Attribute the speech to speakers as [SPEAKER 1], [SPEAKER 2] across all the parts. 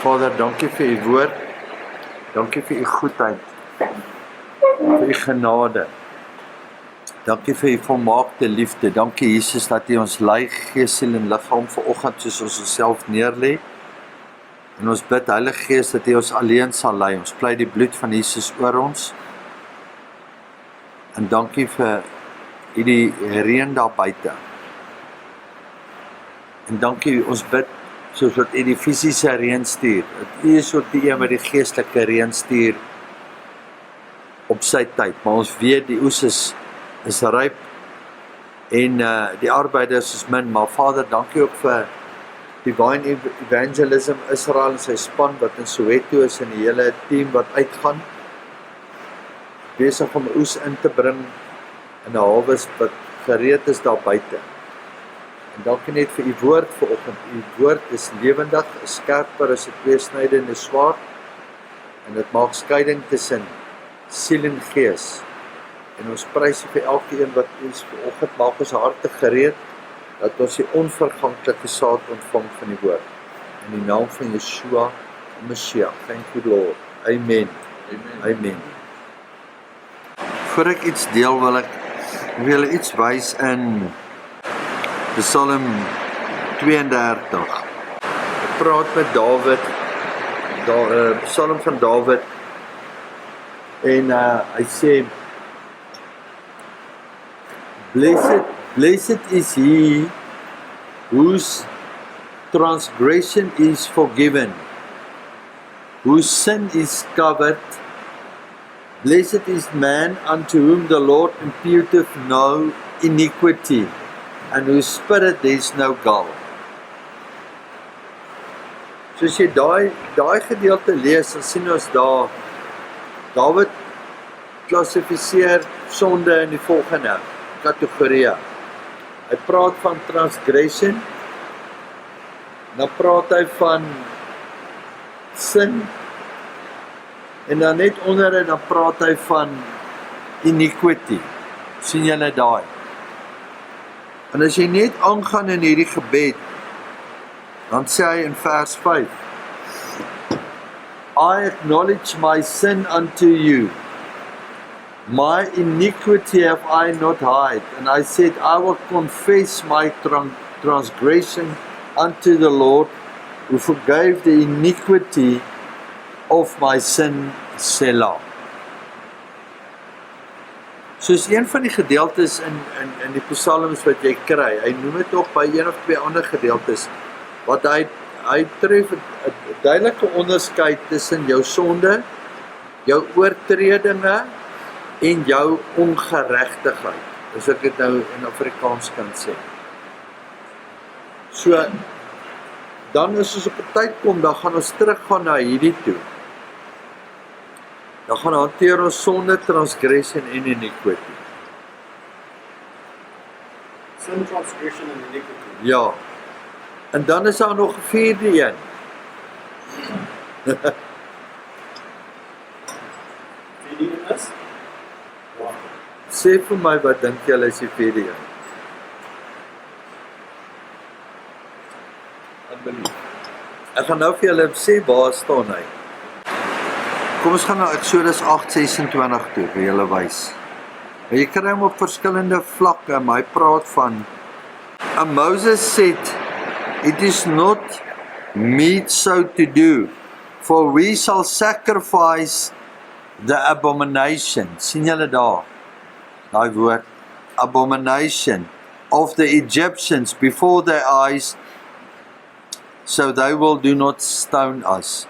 [SPEAKER 1] Vader, dankie vir u woord, dankie vir u goedheid, vir u genade, dankie vir u volmaakte liefde, dankie Jesus dat u ons lei, gees, siel en liggaam vanoggend soos ons onsself neerlê, en ons bid Heilige Gees dat u ons alleen sal lei, ons pleit die bloed van Jesus oor ons, en dankie vir u die reën daar buite, en dankie ons bid soos wat u die fisiese reën stuur, dat u is ook die een wat die geestelike reën stuur op sy tyd, maar ons weet die oes is ryp en die arbeiders is min, maar Vader, dankie ook vir Divine Evangelism Israel en sy span wat in Soweto is en die hele team wat uitgaan, besig om oes in te bring in 'n hawes wat gereed is daar buite. En dankie net vir u woord vanoggend. U woord is lewendig, is skerper as 'n tweesnydende swaard en dit maak skeiding tussen siel en gees. En ons prys vir elkeen wat ons vanoggend maak ons harte gereed dat ons die onverganklike saad ontvang van die woord. In die naam van Yeshua, Mashiach. Thank you Lord. Amen. Amen. Amen. Voor ek iets deel wil julle iets wys in Psalm 32. Ek praat met Dawid, Psalm van Dawid, en hy sê, Blessed is he whose transgression is forgiven, whose sin is covered. Blessed is man unto whom the Lord imputeth no iniquity, and whose spirit there is no gall. So as jy daai gedeelte lees, dan sien ons daar, Dawid klassifiseer sonde in die volgende kategorieë. Hy praat van transgression, dan praat hy van sin, en dan net onder dit, dan praat hy van iniquity. Sien julle daai? En as jy net aangaan in hierdie gebed, dan sê hy in vers 5, I acknowledge my sin unto you, my iniquity have I not hid, and I said, I will confess my transgression unto the Lord, who forgave the iniquity of my sin, Selah. Soos een van die gedeeltes in die psalms wat jy kry, hy noem dit ook by een of twee ander gedeeltes, wat hy tref 'n duidelike onderskeid tussen jou sonde, jou oortredinge en jou ongeregtigheid, as ek dit nou in Afrikaans kan sê. So, dan as ons op 'n tyd kom, dan gaan ons teruggaan na hierdie toe. Dan gaan hanteer ons sonde, transgression en iniquity.
[SPEAKER 2] Sin, transgression en iniquity.
[SPEAKER 1] Ja. En dan is daar nog 'n vierde een.
[SPEAKER 2] Vierde een is? Wow.
[SPEAKER 1] Sê vir my, wat dink julle is die vierde een?
[SPEAKER 2] Unbelief.
[SPEAKER 1] Ek gaan nou vir julle sê waar staan hy. Kom ons gaan na Exodus 8:26 toe, vir julle wys. En jy kry hom op verskillende vlakke, maar hy praat van, and Moses said, it is not meet so to do, for we shall sacrifice the abomination. Sien julle daar? Daai woord, abomination, of the Egyptians before their eyes, so they will do not stone us.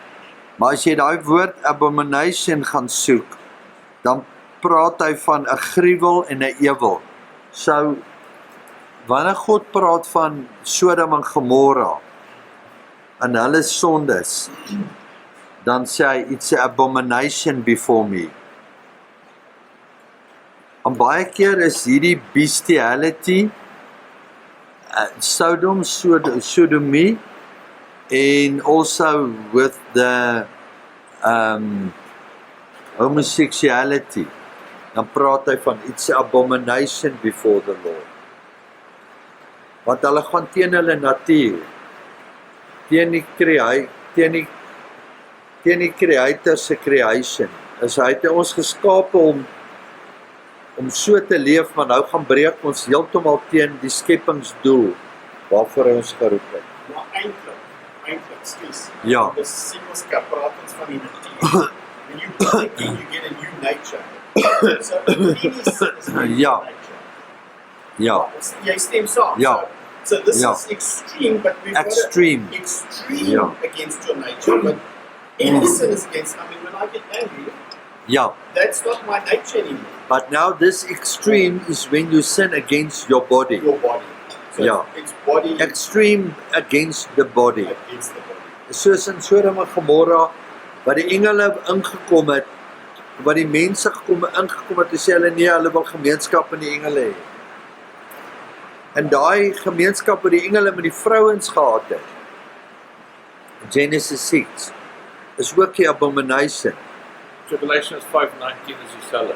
[SPEAKER 1] Maar as jy daai woord abomination gaan soek, dan praat hy van 'n gruwel en 'n ewel. So, wanneer God praat van Sodom en Gomorra, en hulle sondes, dan sê hy, it's an abomination before me. En baie keer is hierdie bestiality, Sodom, sodomie, and also with the homosexuality, dan praat hy van it's an abomination before the Lord. Want hulle gaan teen hulle natuur, teen die teen die Creator se creation. Hy het ons geskape om so te leef, maar nou gaan breek ons heeltemal teen die skepingsdoel waarvoor hy ons geroep het.
[SPEAKER 2] Maar eintlik, skus.
[SPEAKER 1] Ja.
[SPEAKER 2] Dis Siemens praat ons van die natuur. When you born again, you get a new nature. So any sin is a new
[SPEAKER 1] Ja.
[SPEAKER 2] nature.
[SPEAKER 1] Ja,
[SPEAKER 2] Jy stem saam.
[SPEAKER 1] Ja.
[SPEAKER 2] So this
[SPEAKER 1] Ja.
[SPEAKER 2] is extreme, but we've
[SPEAKER 1] Extreme.
[SPEAKER 2] got extreme
[SPEAKER 1] Ja.
[SPEAKER 2] against your nature. But any sin is against. I mean, when I get angry,
[SPEAKER 1] ja.
[SPEAKER 2] that's not my nature anymore.
[SPEAKER 1] But now this extreme is when you sin against your body.
[SPEAKER 2] Your body. So
[SPEAKER 1] Ja.
[SPEAKER 2] it's body
[SPEAKER 1] Extreme against the body.
[SPEAKER 2] against the body.
[SPEAKER 1] Soos in Sodom en Gomorra, wat die engele ingekom het, wat die mense ingekom het, en sê hulle nee, hulle wil gemeenskap met die engele hê. En daai gemeenskap wat die engele met die vrouens gehad het, Genesis 6, is ook die abomination.
[SPEAKER 3] Galatians 5:19 is dieselfde.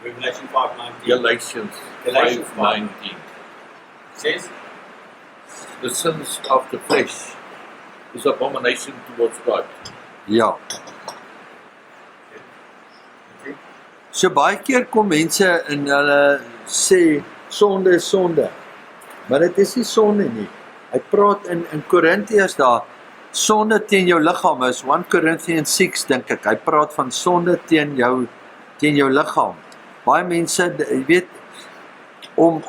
[SPEAKER 2] Revelation 5:19
[SPEAKER 3] Galatians
[SPEAKER 2] Galatians
[SPEAKER 3] 5:19.
[SPEAKER 2] says,
[SPEAKER 3] The sins of the flesh is abomination towards God.
[SPEAKER 1] Ja.
[SPEAKER 2] okay,
[SPEAKER 1] So baie keer kom mense en hulle sê sonde is sonde. Maar dit is nie sonde nie. Hy praat in Korintiërs daar, sonde teen jou liggaam is 1 Corinthians 6 dink ek. Hy praat van sonde teen jou liggaam. Baie mense, jy weet, om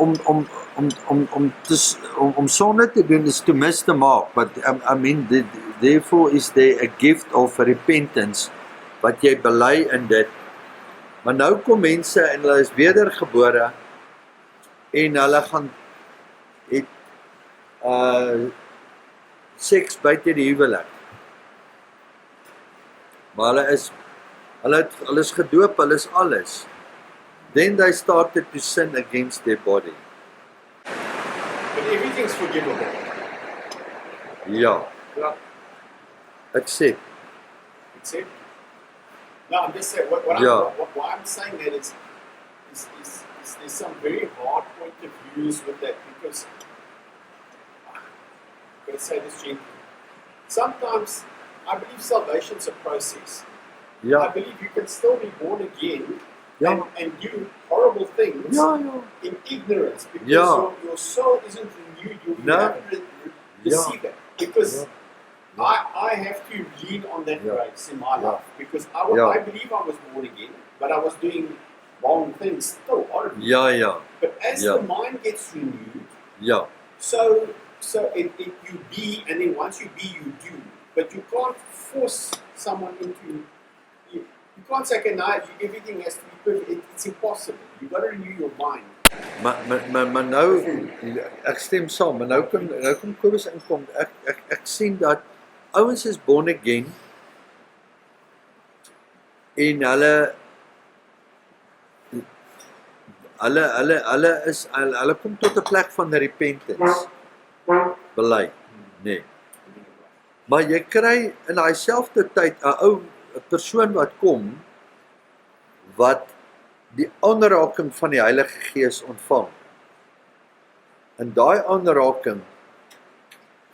[SPEAKER 1] sonde te doen is to mis te maak, but I mean therefore is there a gift of repentance wat jy bely in dit. Maar nou kom mense en hulle is wedergebore en hulle gaan het seks buite die huwelik. Maar hulle is gedoop, hulle is alles. Then they started to sin against their body.
[SPEAKER 2] but everything's forgivable.
[SPEAKER 1] Ja,
[SPEAKER 3] Ja.
[SPEAKER 1] ek sê,
[SPEAKER 2] That's it. No, I'm just saying, why I'm saying that is there's some very hard point of views with that, because I'm going to say this gently. Sometimes I believe salvation's a process. I
[SPEAKER 1] ja,
[SPEAKER 2] believe you can still be born again
[SPEAKER 1] ja,
[SPEAKER 2] and do horrible things
[SPEAKER 1] ja, ja,
[SPEAKER 2] in ignorance, because
[SPEAKER 1] Yeah.
[SPEAKER 2] your soul isn't renewed, you
[SPEAKER 1] No.
[SPEAKER 2] haven't received it. Because
[SPEAKER 1] Yeah.
[SPEAKER 2] I have to lean on that
[SPEAKER 1] Yeah.
[SPEAKER 2] grace in my
[SPEAKER 1] Yeah.
[SPEAKER 2] life, because
[SPEAKER 1] Yeah.
[SPEAKER 2] I believe I was born again, but I was doing wrong things still, horribly.
[SPEAKER 1] ja, ja,
[SPEAKER 2] But as
[SPEAKER 1] Yeah.
[SPEAKER 2] the mind gets renewed,
[SPEAKER 1] ja,
[SPEAKER 2] so it you be, and then once you be, you do. But you can't force someone into. You can't say, okay, now everything has to be perfect. It's impossible. You've got to renew your mind.
[SPEAKER 1] maar nou, ek stem saam, maar nou kom Kobus inkom, ek sien dat ouens is born again, en hulle kom tot 'n plek van repentance, bely, nee. Maar jy kry in daai selfde tyd 'n persoon wat kom, wat die aanraking van die Heilige Gees ontvang. En daai aanraking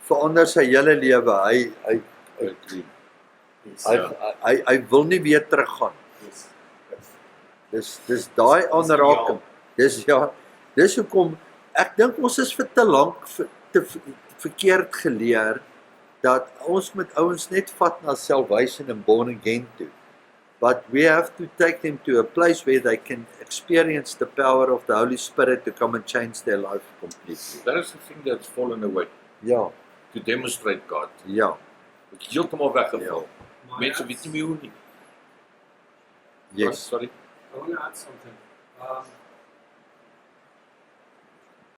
[SPEAKER 1] verander sy hele lewe.
[SPEAKER 2] Yes.
[SPEAKER 1] Hy wil nie weer teruggaan.
[SPEAKER 2] Yes.
[SPEAKER 1] Dis daai aanraking. Dis hoekom ek dink ons is vir te lank verkeerd geleer dat ons met ouens net vat na salvation and born again toe. But we have to take them to a place where they can experience the power of the Holy Spirit to come and change their life completely.
[SPEAKER 3] That is the thing that's fallen away.
[SPEAKER 1] Ja,
[SPEAKER 3] To demonstrate God.
[SPEAKER 1] ja,
[SPEAKER 3] Het is heeltemal weggeval.
[SPEAKER 2] Maar
[SPEAKER 3] Mense weet nie meer hoe nie.
[SPEAKER 1] yes.
[SPEAKER 3] Sorry.
[SPEAKER 4] I want to add something.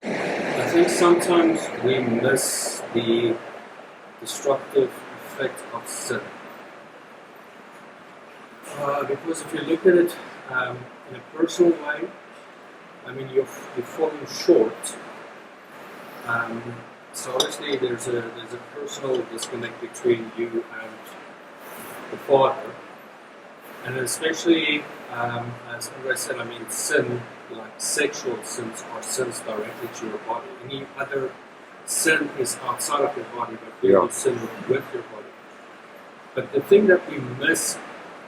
[SPEAKER 4] I think sometimes we miss the destructive effect of sin. Because if you look at it in a personal way, I mean, you're falling short. So obviously there's a personal disconnect between you and the Father. And especially, as Andre said, I mean, sin, like sexual sins, are sins directly to your body. Any other sin is outside of your body, but you
[SPEAKER 1] Yeah.
[SPEAKER 4] sin with your body. But the thing that we miss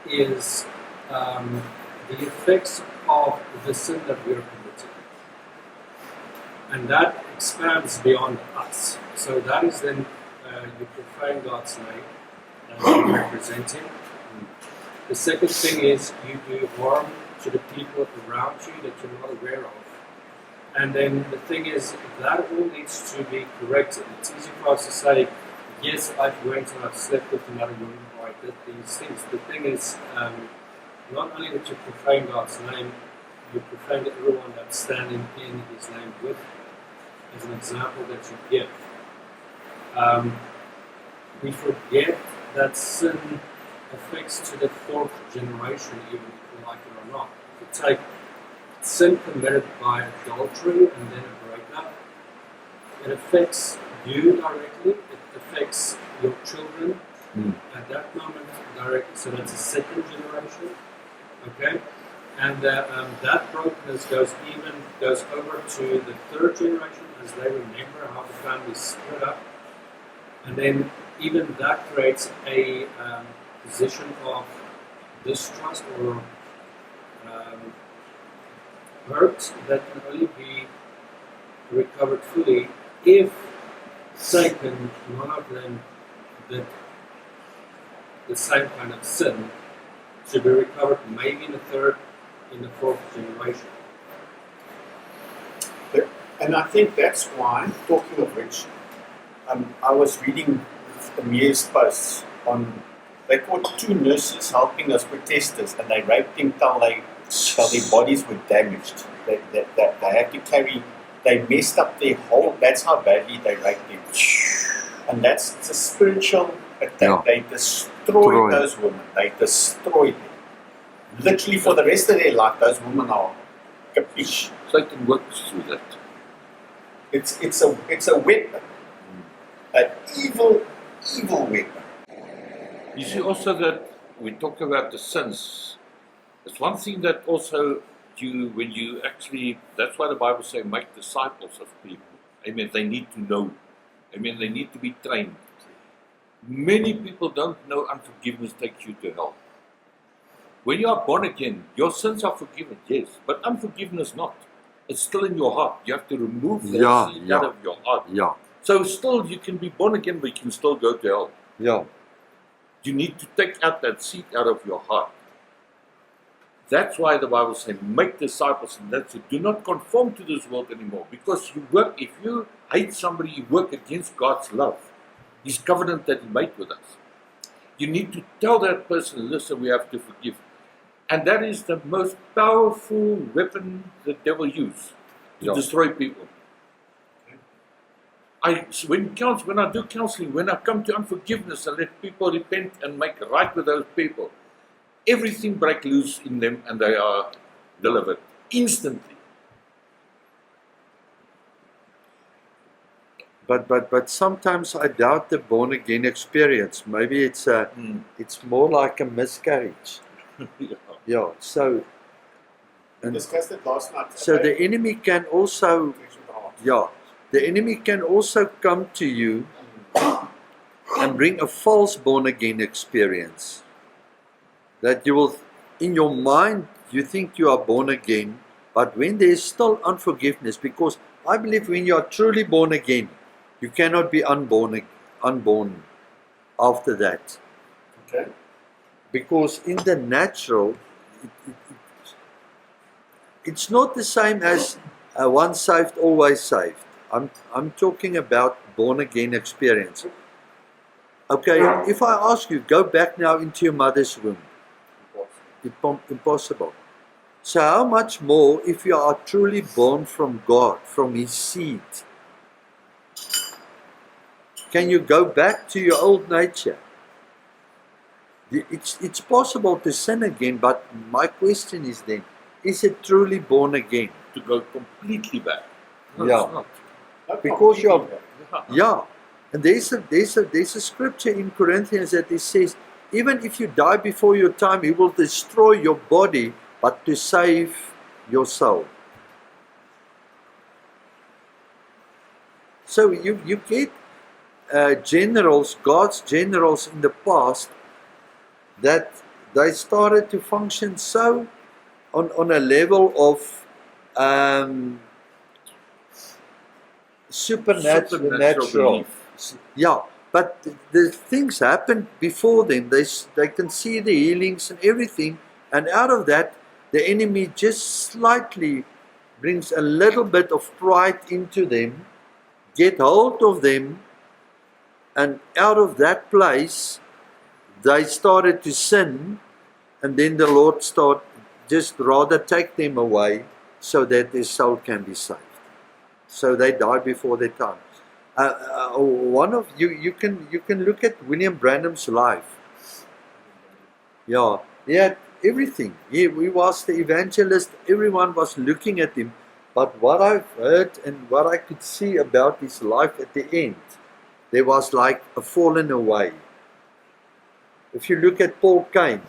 [SPEAKER 4] is the effects of the sin that we are committing. And that expands beyond us. So that is then you profane God's name and you represent Him. The second thing is you do harm to the people around you that you're not aware of. And then the thing is, that all needs to be corrected. It's easy for us to say, yes, I've went and I've slept with another woman, or I did these things. The thing is, not only that you profane God's name, you profane everyone that's standing in His name with you, as an example that you give. We forget that sin affects to the fourth generation, even if you like it or not. If you take sin committed by adultery and then a breakup, it affects you directly, it affects your children at that moment directly, so that's a second generation, okay? And that brokenness goes over to the third generation as they remember how the family split up, and then even that creates a position of distrust or hurt that can only be recovered fully if Satan, none of them did the same kind of sin, to be recovered maybe in the third, in the fourth generation.
[SPEAKER 2] And I think that's why, talking of which, I was reading Amir's posts on, they caught 2 nurses helping us protesters, and they raped them till their bodies were damaged. They had to carry, they messed up their whole, that's how badly they raped them. And it's a spiritual attack.
[SPEAKER 1] Yeah.
[SPEAKER 2] They destroyed those women. They destroyed them. Literally for the rest of their life, those women are capiche.
[SPEAKER 3] Satan works through that.
[SPEAKER 2] It's a weapon. An evil weapon.
[SPEAKER 3] You see also that we talk about the sins. It's one thing that also when you actually, that's why the Bible says make disciples of people. Amen. They need to know. Amen. They need to be trained. Many people don't know unforgiveness takes you to hell. When you are born again, your sins are forgiven, yes, but unforgiveness not. It's still in your heart. You have to remove that sin out of your heart.
[SPEAKER 1] Yeah.
[SPEAKER 3] So still you can be born again, but you can still go to hell.
[SPEAKER 1] Yeah.
[SPEAKER 3] You need to take out that seed out of your heart. That's why the Bible says, make disciples, and that's it. Do not conform to this world anymore. Because if you hate somebody, you work against God's love. His covenant that He made with us. You need to tell that person, listen, we have to forgive. And that is the most powerful weapon the devil uses to destroy people. When I do counseling, when I come to unforgiveness and let people repent and make right with those people, everything breaks loose in them and they are delivered instantly.
[SPEAKER 1] But sometimes I doubt the born again experience. Maybe it's more like a miscarriage. Yeah. So
[SPEAKER 2] We discussed it last night.
[SPEAKER 1] So the enemy can also the enemy can also come to you and bring a false born again experience. That you will, in your mind, you think you are born again, but when there is still unforgiveness, because I believe when you are truly born again, you cannot be unborn after that.
[SPEAKER 2] Okay.
[SPEAKER 1] Because in the natural, it's not the same as once saved, always saved. I'm talking about born again experience. Okay, if I ask you, go back now into your mother's womb. Impossible. So how much more if you are truly born from God, from His seed? Can you go back to your old nature? It's possible to sin again, but my question is then, is it truly born again?
[SPEAKER 3] To go completely back. No,
[SPEAKER 1] Yeah.
[SPEAKER 3] it's not.
[SPEAKER 1] Because you are, and there's a scripture in Corinthians that it says, even if you die before your time, He will destroy your body, but to save your soul. So you get generals, God's generals in the past, that they started to function so on a level of supernatural.
[SPEAKER 3] belief.
[SPEAKER 1] Yeah, but the things happened before them. They can see the healings and everything, and out of that, the enemy just slightly brings a little bit of pride into them, get hold of them, and out of that place, they started to sin, and then the Lord just rather take them away so that their soul can be saved. So they die before their time. One of you can look at William Branham's life. Yeah, he had everything. He was the evangelist. Everyone was looking at him. But what I've heard and what I could see about his life at the end, there was like a falling away. If you look at Paul Cain,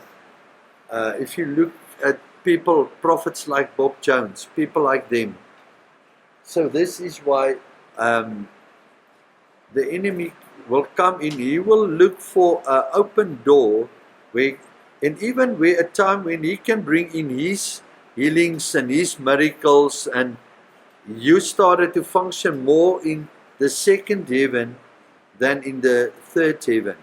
[SPEAKER 1] if you look at people, prophets like Bob Jones, people like them. So this is why the enemy will come in. He will look for an open door where, and even where a time when he can bring in his healings and his miracles, and you started to function more in the second heaven than in the third heaven.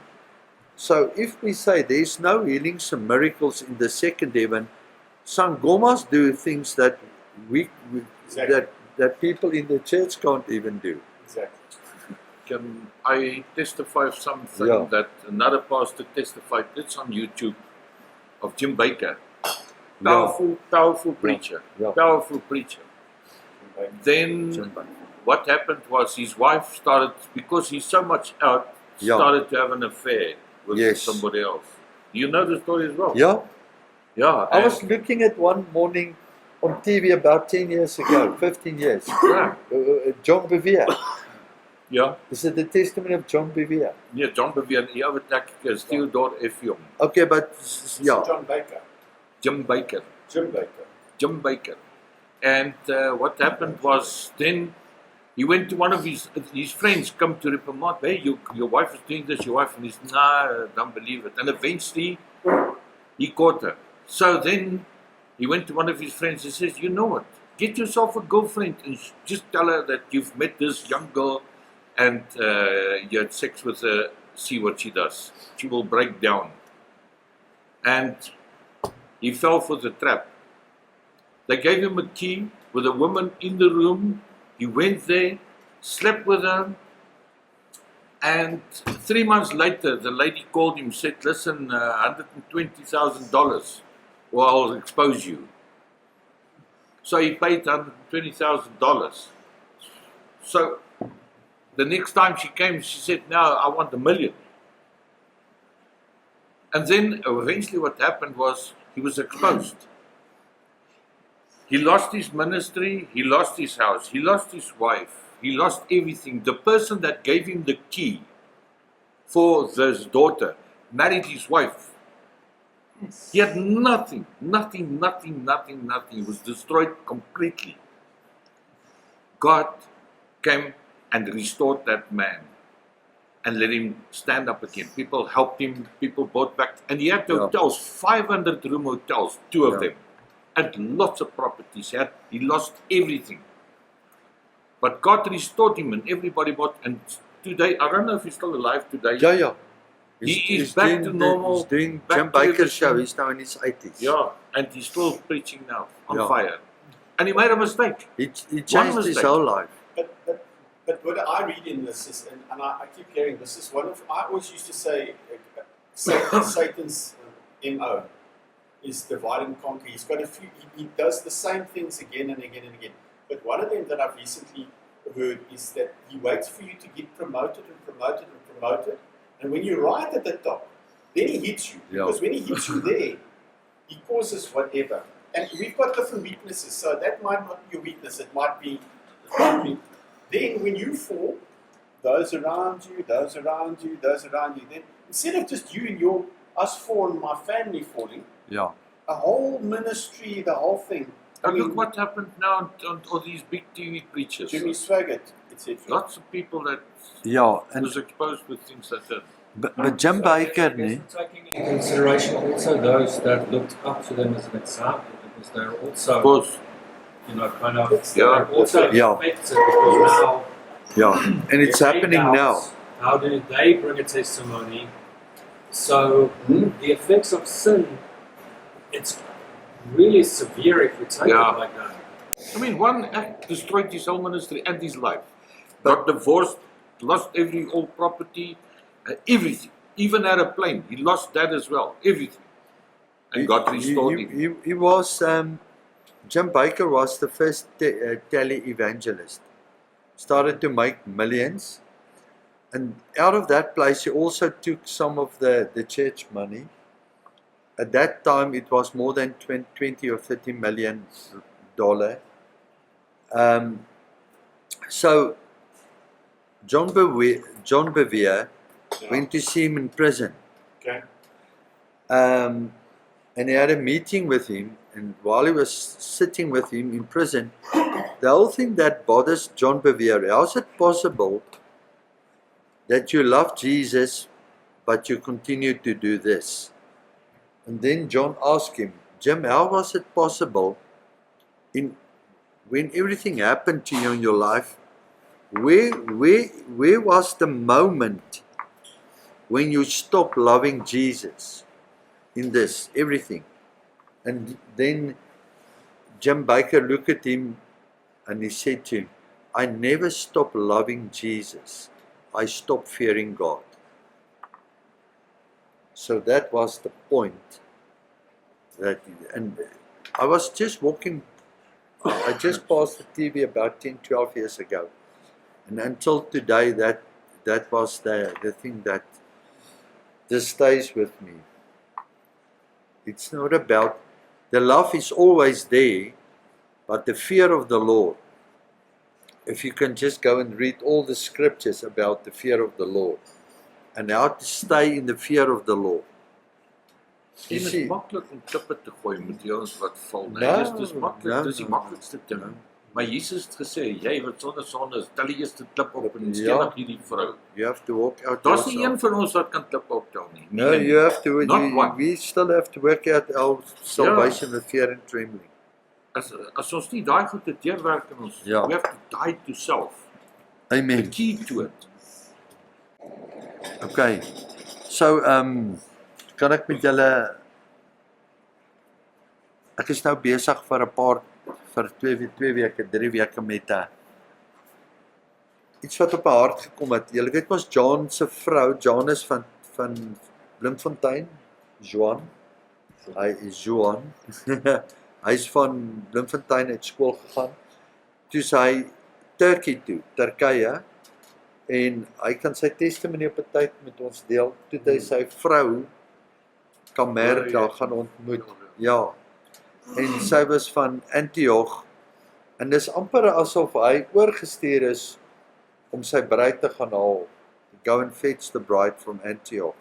[SPEAKER 1] So if we say there's no healings and miracles in the second heaven, Sangomas do things that
[SPEAKER 2] Exactly.
[SPEAKER 1] that people in the church can't even do.
[SPEAKER 2] Exactly.
[SPEAKER 3] Can I testify of something
[SPEAKER 1] Yeah.
[SPEAKER 3] that another pastor testified? It's on YouTube, of Jim Baker. Powerful preacher.
[SPEAKER 1] Yeah.
[SPEAKER 3] Powerful preacher. Then
[SPEAKER 1] Jim Baker.
[SPEAKER 3] what happened was his wife started, because he's so much out,
[SPEAKER 1] Yeah.
[SPEAKER 3] started to have an affair with
[SPEAKER 1] Yes.
[SPEAKER 3] somebody else. You know the story as well?
[SPEAKER 1] Yeah,
[SPEAKER 3] Yeah.
[SPEAKER 1] I was looking at one morning on TV about 10 years ago, 15 years.
[SPEAKER 3] Yeah.
[SPEAKER 1] John Bevere.
[SPEAKER 3] Yeah.
[SPEAKER 1] Is it the testimony of John Bevere?
[SPEAKER 3] Yeah, John Bevere, die oudertrekkies, Theodore F. Jong,
[SPEAKER 1] Okay, but yeah,
[SPEAKER 2] John Baker.
[SPEAKER 3] Jim Baker.
[SPEAKER 2] Jim Baker.
[SPEAKER 3] And what happened was, then he went to one of his friends, come to rip him out. Hey, your wife is doing this, your wife, and he's, nah, don't believe it. And eventually, he caught her. So then, he went to one of his friends and says, you know what, get yourself a girlfriend and just tell her that you've met this young girl and you had sex with her, see what she does. She will break down. And he fell for the trap. They gave him a key with a woman in the room. He went there, slept with her, and 3 months later, the lady called him, said, listen, $120,000 or I'll expose you. So he paid $120,000. So the next time she came, she said, no, I want $1 million. And then eventually what happened was he was exposed. He lost his ministry, he lost his house, he lost his wife, he lost everything. The person that gave him the key for his daughter married his wife. He had nothing. He was destroyed completely. God came and restored that man and let him stand up again. People helped him, people bought back, and he had hotels, 500 room hotels, two of them, and lots of properties. He lost everything. But God restored him and everybody bought, and today, I don't know if he's still alive today.
[SPEAKER 1] yeah.
[SPEAKER 3] He is back to normal.
[SPEAKER 1] He's doing
[SPEAKER 3] back
[SPEAKER 1] Jim
[SPEAKER 3] to
[SPEAKER 1] Baker's
[SPEAKER 3] everything.
[SPEAKER 1] show. He's now in his 80s.
[SPEAKER 3] Yeah, and he's still preaching now, on
[SPEAKER 1] Yeah.
[SPEAKER 3] fire. And he made a mistake.
[SPEAKER 1] He changed his
[SPEAKER 3] mistake.
[SPEAKER 1] whole life.
[SPEAKER 2] But what I read in this is, and I keep hearing this is one of, I always used to say, Satan's MO is divide and conquer. He's got a few, he does the same things again and again and again. But one of them that I've recently heard is that he waits for you to get promoted and promoted and promoted. And when you're right at the top, then he hits you.
[SPEAKER 1] Yeah.
[SPEAKER 2] Because when he hits you there, he causes whatever. And we've got different weaknesses, so that might not be a weakness, it might be. Then when you fall, those around you, then instead of just you and us four and my family falling,
[SPEAKER 1] Yeah.
[SPEAKER 2] a whole ministry, the whole thing.
[SPEAKER 3] And look what happened now on all these big TV preachers.
[SPEAKER 2] Jimmy Swaggart, etc.
[SPEAKER 3] Lots of people that
[SPEAKER 1] Yeah, and
[SPEAKER 3] was exposed with things like that.
[SPEAKER 1] but Jim Baker, nee?
[SPEAKER 4] Taking in consideration also those that looked up to them as an example, because they're also,
[SPEAKER 3] Of course.
[SPEAKER 4] kind of,
[SPEAKER 3] Yeah.
[SPEAKER 4] they're also
[SPEAKER 1] Yeah.
[SPEAKER 4] affected, because now
[SPEAKER 1] Yeah, and it's
[SPEAKER 4] their
[SPEAKER 1] happening now.
[SPEAKER 4] doubts, how do they bring a testimony? So the effects of sin, it's really severe if we take
[SPEAKER 3] Yeah.
[SPEAKER 4] it like that.
[SPEAKER 3] I mean, one act destroyed his whole ministry and his life. Got divorced, lost all property, everything. Even had a plane, he lost that as well, everything. And God restored him.
[SPEAKER 1] He was, Jim Baker was the first tele-evangelist. Started to make millions. And out of that place, he also took some of the church money. At that time, it was more than 20 or $30 million. So, John Bevere went to see him in prison.
[SPEAKER 2] Okay.
[SPEAKER 1] And he had a meeting with him, and while he was sitting with him in prison, the whole thing that bothers John Bevere, how is it possible that you love Jesus, but you continue to do this? And then John asked him, Jim, how was it possible when everything happened to you in your life? Where was the moment when you stopped loving Jesus in this, everything? And then Jim Baker looked at him and he said to him, I never stopped loving Jesus. I stopped fearing God. So that was the point. And I was just walking, I just passed the TV about 10, 12 years ago. And until today, that was the thing that this stays with me. It's not about, the love is always there, but the fear of the Lord. If you can just go and read all the scriptures about the fear of the Lord and how to stay in the fear of the Lord.
[SPEAKER 3] En dit is maklik om klippe te gooi met die ouens wat val. Nee, dis maklik, dis die maklikste ding. Maar Jesus het gesê, jy wat sonder sonde is, tel die eerste klip op en stenig hierdie vrou.
[SPEAKER 1] You have to walk out.
[SPEAKER 3] Daar's nie een van ons wat kan klippe optel nie.
[SPEAKER 1] No, you have to.
[SPEAKER 3] Not
[SPEAKER 1] we still have to work out our salvation with fear and trembling.
[SPEAKER 3] As ons nie daai goed te deurwerk in ons,
[SPEAKER 1] Ja.
[SPEAKER 3] we have to die to self.
[SPEAKER 1] Amen.
[SPEAKER 3] The key to it.
[SPEAKER 1] Okay. So, kan ek met julle, ek is nou besig vir 2 weke, 3 weke met iets wat op my hart gekom het. Julle weet mos John se vrou, John is van Bloemfontein, Joan. Hy is Joan. Hy is van Bloemfontein uit skool gegaan. Toe hy Turkye, en hy kan sy testimony op 'n tyd met ons deel. Toe hy sy vrou Kamer daar gaan ontmoet. Ja. En sy was van Antioch. En dis amper asof hy oorgestuur is om sy bruid te gaan haal. Go and fetch the bride from Antioch.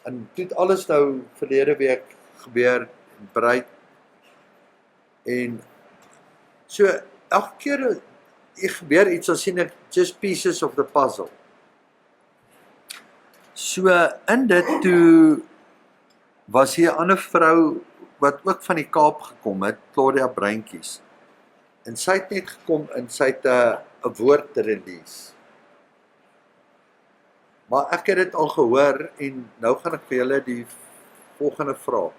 [SPEAKER 1] En dit alles nou verlede week gebeur, bruid. En so elke keer gebeur iets, as sien ek just pieces of the puzzle. So in dit toe was hier 'n ander vrou wat ook van die Kaap gekom het, Claudia Breintjies. En sy het net gekom en sy het 'n woord te release. Maar ek het dit al gehoor en nou gaan ek vir julle die volgende vraag.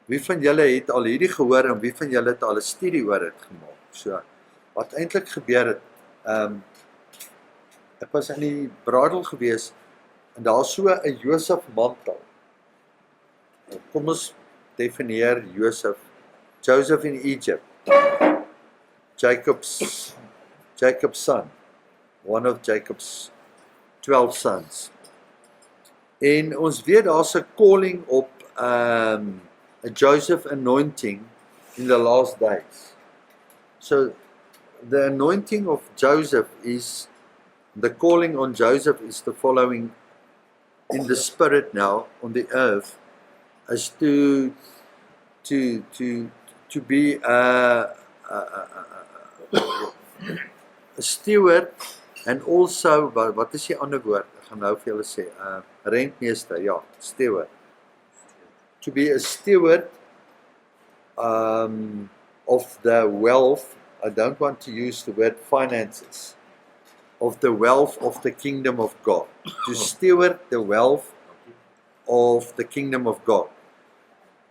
[SPEAKER 1] Wie van julle het al hierdie gehoor en wie van julle het al 'n studie oor dit gemaak? So, wat eintlik gebeur het, ek was in die bradel gewees en daar's so 'n Josef mantel. Kom ons definieer Josef. Joseph in Egypt. Jacob's son. One of Jacob's 12 sons. En ons weet daar's 'n calling op a Joseph anointing in the last days. So the anointing of Joseph is, the calling on Joseph is the following in the spirit now on the earth, is to be a steward, and also, wat is die ander woord? Ek gaan nou vir julle sê, rentmeester, ja, steward. to be a steward of the wealth. I don't want to use the word finances, of the wealth of the kingdom of God. To steward the wealth of the kingdom of God.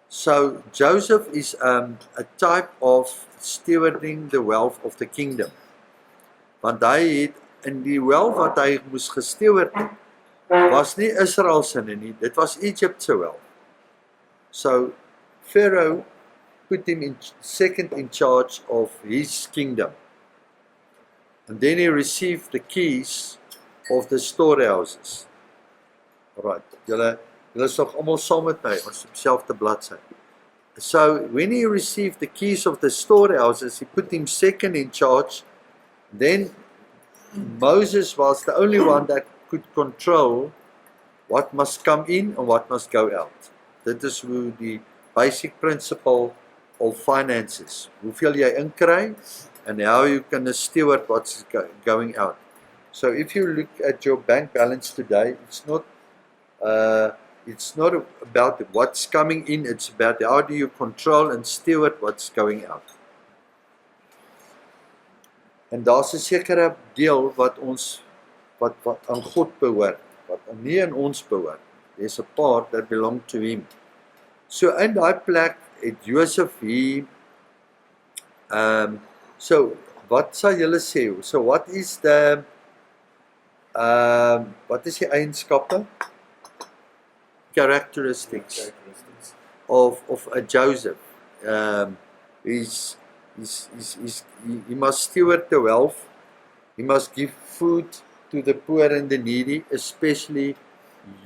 [SPEAKER 1] So Joseph is a type of stewarding the wealth of the kingdom. Want hy het in die wealth wat hy moes gesteward het, was nie Israel se nie, dit was Egypt se wealth. So Pharaoh put him second in charge of his kingdom. And then he received the keys of the storehouses. Alright, julle is nog almal saam met my, ons op dieselfde bladsy. So when he received the keys of the storehouses, he put him second in charge. Then Moses was the only one that could control what must come in and what must go out. Dit is hoe die basic principle of finances. Hoeveel jy inkry and how you can steward what's going out. So if you look at your bank balance today, it's not about what's coming in, it's about how do you control and steward what's going out. En daar's 'n sekere deel wat aan God behoort, wat nie aan ons behoort. There's a part that belong to him. So in daai plek het Josef hier so wat sal julle sê? So what is die eienskappe? Characteristics of a Joseph. He must steward the wealth. He must give food to the poor and the needy, especially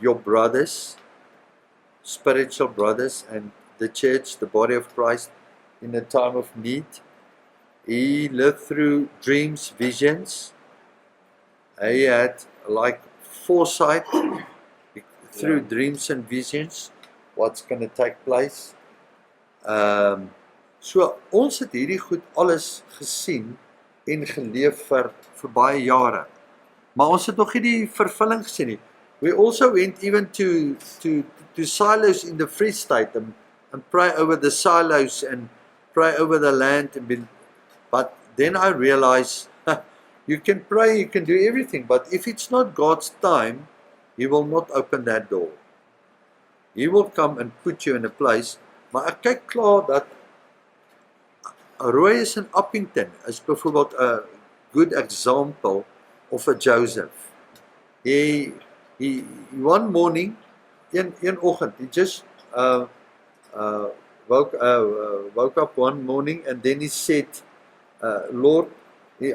[SPEAKER 1] your brothers, spiritual brothers, and the church, the body of Christ, in a time of need. He lived through dreams, visions. He had like foresight through dreams and visions, what's going to take place. So ons het hierdie goed alles gesien en geleef vir baie jare. Maar ons het nog nie die vervulling gesien nie. We also went even to silos in the Free State and pray over the silos and pray over the land. But then I realized, you can pray, you can do everything, but if it's not God's time, He will not open that door. He will come and put you in a place. Maar ek kyk klaar dat Royce en Uppington is byvoorbeeld a good example of a Joseph. He one morning, een oggend, he just woke up one morning and then he said, Lord, he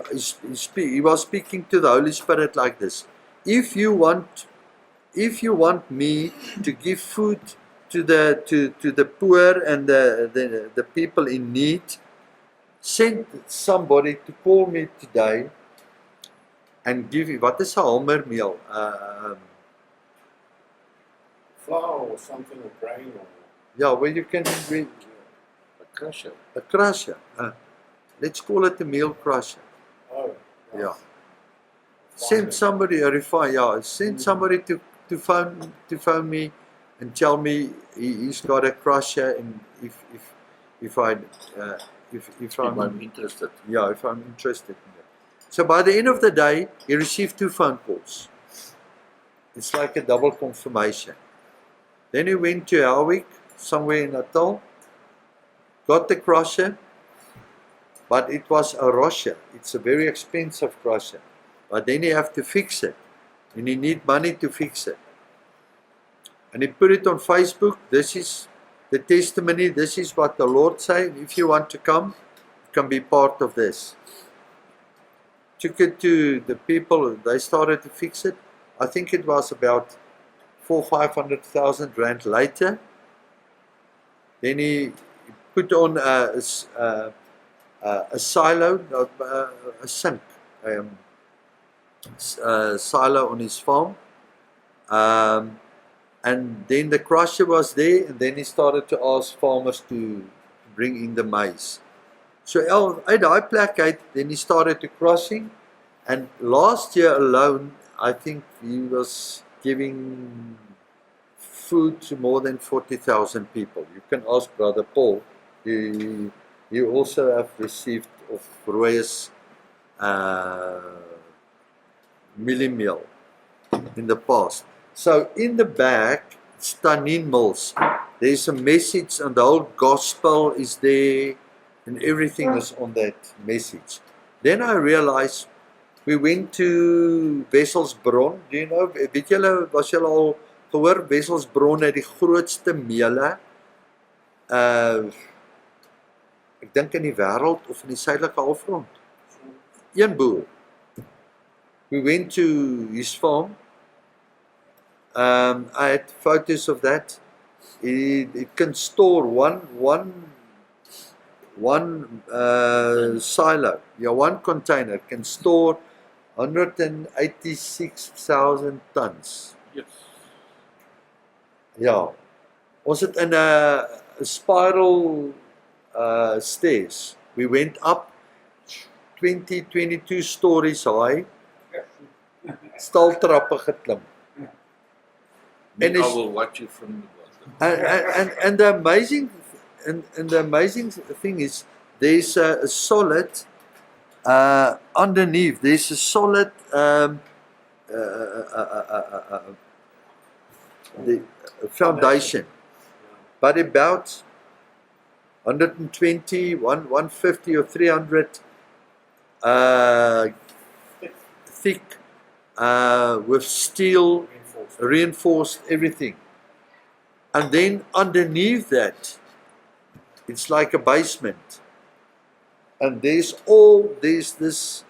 [SPEAKER 1] was speaking to the Holy Spirit like this. If you want me to give food to the poor and the people in need, send somebody to call me today and give you, what is a hamermeal?
[SPEAKER 2] Flour or something, or grain, or
[SPEAKER 1] Yeah, where you can read
[SPEAKER 3] A crusher.
[SPEAKER 1] a crusher. Let's call it a meal crusher. Yeah. Send somebody send somebody to phone me and tell me he's got a crusher, and if I'm
[SPEAKER 3] interested.
[SPEAKER 1] Yeah, if I'm interested in it. So by the end of the day, he received 2 phone calls. It's like a double confirmation. Then he went to Harwick, somewhere in Natal, got the crusher, but it was a Russia. It's a very expensive crusher. But then you have to fix it, and you need money to fix it. And he put it on Facebook. This is the testimony. This is what the Lord said. If you want to come, you can be part of this. Took it to the people. They started to fix it. I think it was about 400,000-500,000 rand later. Then he put on a silo, a sink, silo on his farm. And then the crusher was there, and then he started to ask farmers to bring in the maize. So uit daai plek uit, then he started to crushing, and last year alone, I think he was giving food to more than 40,000 people. You can ask Brother Paul. He also have received of Roy's millie meal in the past. So in the back, it's Tanin Mills. There's a message, and the whole gospel is there, and everything is on that message. Then I realized we went to Wesselsbron. Do you know, weet julle, was julle al gehoor, Wesselsbron het die grootste meele, ek dink in die wêreld of in die suidelike halfrond. Een boer. We went to his farm. I had photos of that. It can store one silo, one container can store 186,000 tons.
[SPEAKER 3] Yes.
[SPEAKER 1] Ja, ons het in 'n spiral stairs. We went up 22 stories high. Staltrappe geklim.
[SPEAKER 3] I will watch you from the bottom.
[SPEAKER 1] And the amazing thing is there's a solid underneath. There's a solid the foundation, but about 120, 150 or 300 thick with steel. Reinforced everything, and then underneath that it's like a basement, and there's this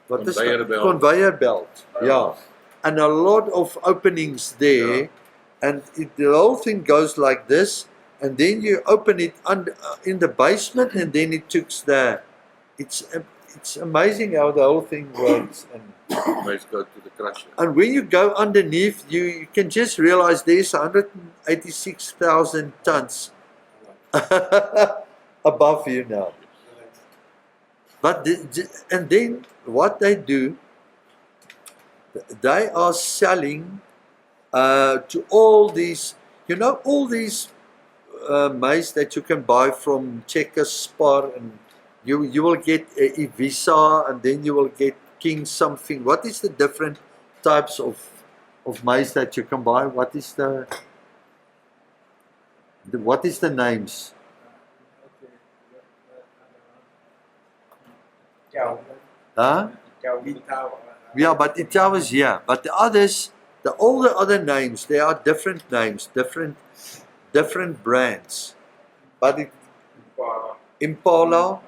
[SPEAKER 1] what is
[SPEAKER 3] Conveyor
[SPEAKER 1] that?
[SPEAKER 3] belt.
[SPEAKER 1] Conveyor belt, yeah, and a lot of openings there,
[SPEAKER 3] Yeah.
[SPEAKER 1] and the whole thing goes like this, and then you open it in the basement, and then it takes the. It's amazing how the whole thing works.
[SPEAKER 3] Let's go to the crusher.
[SPEAKER 1] And when you go underneath, you can just realize there's 186,000 tons above you now. But and then what they do, they are selling to all these, all these maize that you can buy from Checkers, Spar, and you will get Ivisa, and then you will get King something. What is the different types of maize that you can buy? What is the names? Huh? Yeah, but Itaú is here. But the others, all the other names, they are different names, different brands. But Impala,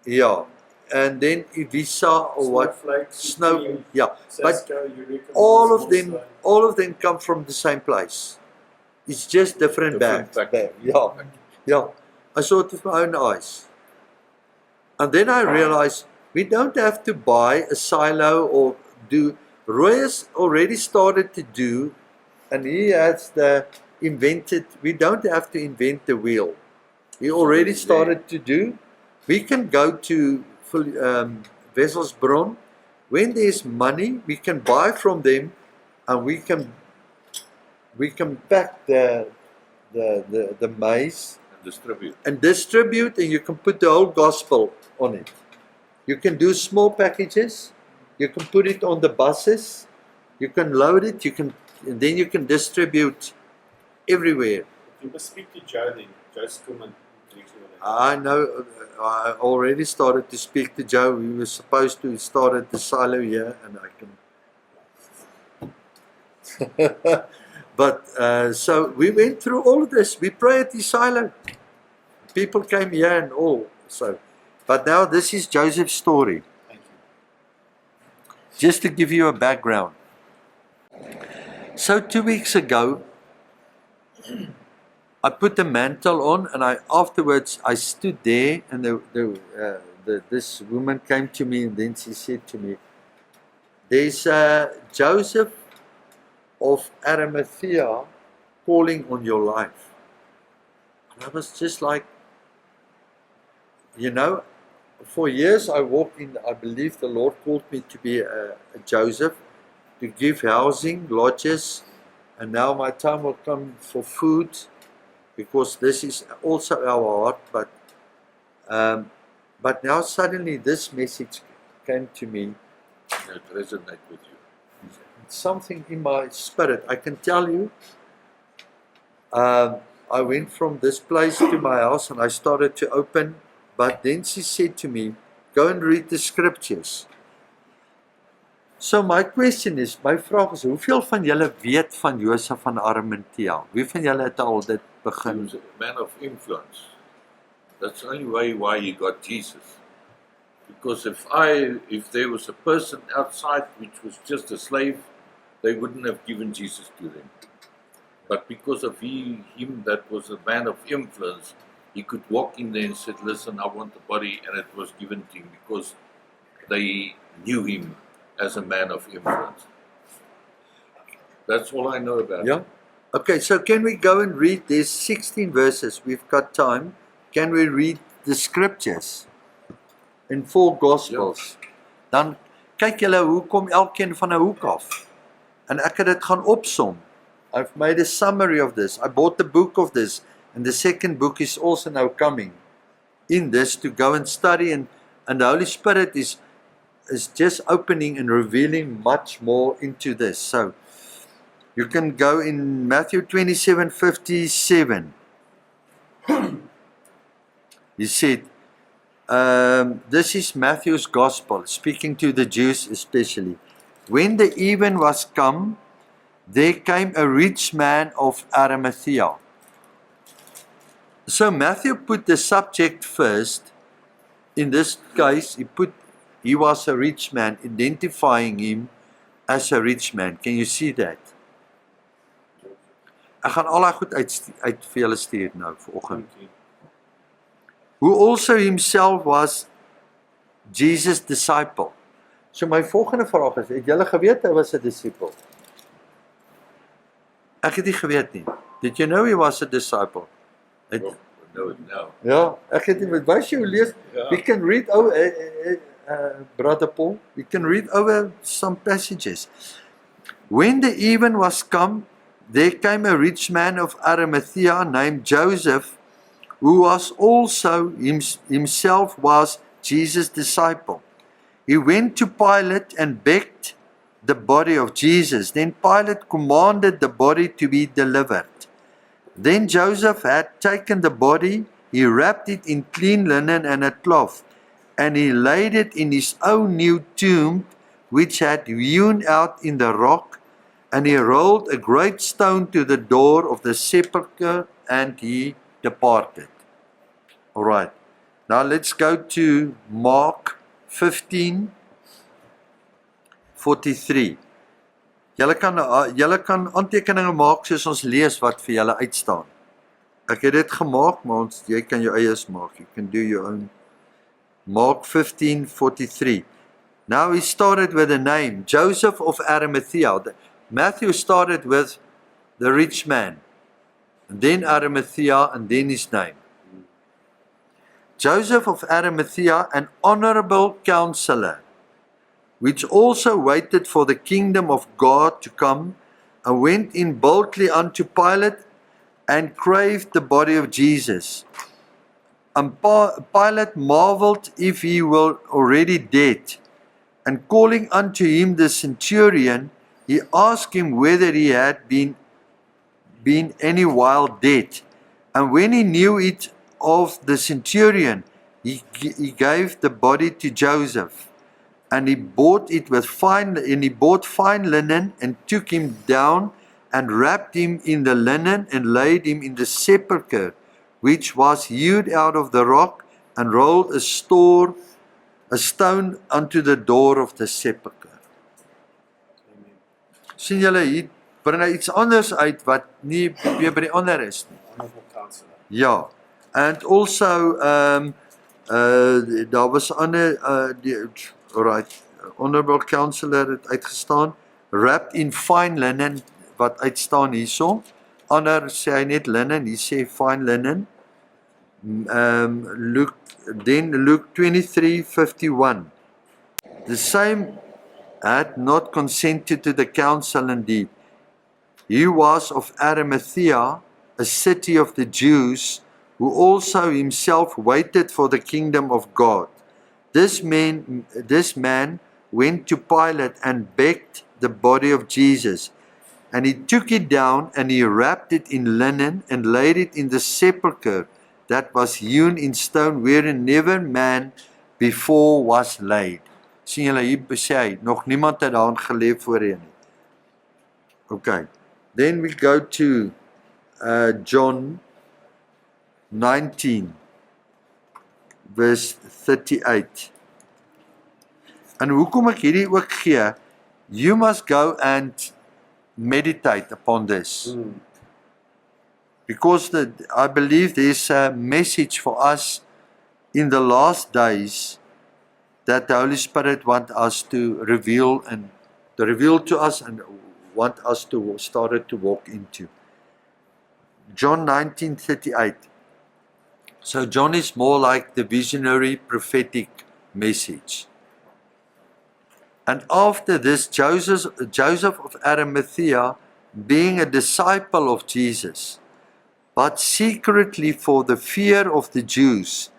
[SPEAKER 1] yeah, and then Ivisa or what? Snow, yeah. But all of them come from the same place. It's just different bags. Yeah. I saw it with my own eyes. And then I realized we don't have to buy a silo or do. Roy has already started to do, and he has invented. We don't have to invent the wheel. He already started to do. We can go to Wesselsbron. When there's money, we can buy from them, and we can pack the maize and distribute, and you can put the whole gospel on it. You can do small packages. You can put it on the buses. You can load it. And then you can distribute everywhere.
[SPEAKER 2] You must speak to Joe then. Joe Skuman.
[SPEAKER 1] I know. I already started to speak to Joe. We were supposed to start at the silo here, and I can. But so we went through all of this. We prayed at the silo. People came here and all. So, but now this is Joseph's story.
[SPEAKER 2] Thank you.
[SPEAKER 1] Just to give you a background. So 2 weeks ago, I put the mantle on, and afterwards I stood there, and this woman came to me, and then she said to me, "There's Joseph of Arimathea calling on your life." And I was just like, for years I walked in. I believe the Lord called me to be a Joseph, to give housing, lodges, and now my time will come for food, because this is also our heart. But now suddenly this message came to me.
[SPEAKER 3] It resonates with you.
[SPEAKER 1] Something in my spirit. I can tell you, I went from this place to my house and I started to open, but then she said to me, go and read the scriptures. So my question is, my vraag is, hoeveel van julle weet van Josef van Arimatea? Wie van julle het al dit
[SPEAKER 3] He
[SPEAKER 1] begin?
[SPEAKER 3] was a man of influence. That's the only way why he got Jesus. Because if there was a person outside which was just a slave, they wouldn't have given Jesus to them. But because of him that was a man of influence, he could walk in there and said, listen, I want the body, and it was given to him because they knew him as a man of influence. That's all I know about
[SPEAKER 1] Yeah?
[SPEAKER 3] him.
[SPEAKER 1] Okay, so can we go and read? There's 16 verses. We've got time. Can we read the scriptures in 4 Gospels? Dan kyk julle hoe kom elkeen van 'n hoek af. En ek het dit gaan opsom. I've made a summary of this. I bought the book of this, and the second book is also now coming in this to go and study, and the Holy Spirit is just opening and revealing much more into this. So you can go in Matthew 27:57. He said, this is Matthew's gospel, speaking to the Jews especially. When the even was come, there came a rich man of Arimathea. So Matthew put the subject first. In this case, he was a rich man, identifying him as a rich man. Can you see that? Ek gaan al daai goed uit vir julle stuur nou vanoggend. Who also himself was Jesus' disciple. So my volgende vraag is, het julle geweet hy was 'n disipel? Ek het nie geweet nie. Did you know he was a disciple?
[SPEAKER 3] Well, we know it now.
[SPEAKER 1] Ja, ek het nie, wys jy hoe lees,
[SPEAKER 3] Ja.
[SPEAKER 1] we can read Brother Paul, we can read over some passages. When the even was come, there came a rich man of Arimathea named Joseph, who was also himself was Jesus' disciple. He went to Pilate and begged the body of Jesus. Then Pilate commanded the body to be delivered. Then Joseph had taken the body, he wrapped it in clean linen and a cloth, and he laid it in his own new tomb, which had hewn out in the rock, and he rolled a great stone to the door of the sepulchre, and he departed. All right. Now let's go to Mark 15:43. Julle kan aantekeninge maak soos ons lees wat vir julle uitstaan. Ek het dit gemaak, maar jy kan jou eies maak. You can do your own. Mark 15:43. Now he started with a name, Joseph of Arimathea. Matthew started with the rich man, and then Arimathea, and then his name. Joseph of Arimathea, an honorable counselor, which also waited for the kingdom of God to come, and went in boldly unto Pilate, and craved the body of Jesus. And Pilate marveled if he were already dead, and calling unto him the centurion, he asked him whether he had been any while dead. And when he knew it of the centurion, he gave the body to Joseph, and he bought fine linen, and took him down, and wrapped him in the linen, and laid him in the sepulchre, which was hewed out of the rock, and rolled a stone unto the door of the sepulchre. Sien julle, hier bring hy iets anders uit wat nie weer by die ander is nie.
[SPEAKER 2] Honorable counselor.
[SPEAKER 1] Ja, and also daar was ander right, honorable counselor het uitgestaan, wrapped in fine linen wat uitstaan hierso. Ander sê hy net linen, hier sê fine linen. Luke 23:51. The same had not consented to the council indeed. He was of Arimathea, a city of the Jews, who also himself waited for the kingdom of God. This man went to Pilate and begged the body of Jesus. And he took it down and he wrapped it in linen and laid it in the sepulchre that was hewn in stone, wherein never man before was laid. Sien julle hier sê hy, nog niemand het daarin geleef voorheen nie. Okay. Then we go to John 19 verse 38. En hoekom ek hierdie ook gee, you must go and meditate upon this. Because I believe there's a message for us in the last days that the Holy Spirit wants us to reveal to us and want us to start to walk into. John 19:38. So John is more like the visionary prophetic message. And after this, Joseph of Arimathea, being a disciple of Jesus, but secretly for the fear of the Jews,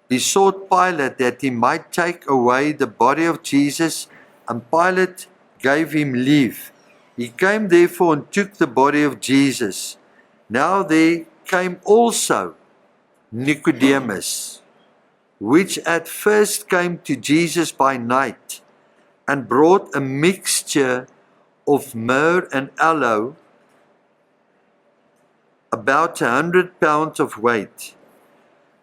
[SPEAKER 1] besought Pilate that he might take away the body of Jesus, and Pilate gave him leave. He came therefore and took the body of Jesus. Now there came also Nicodemus, which at first came to Jesus by night, and brought a mixture of myrrh and aloe, about 100 pounds of weight.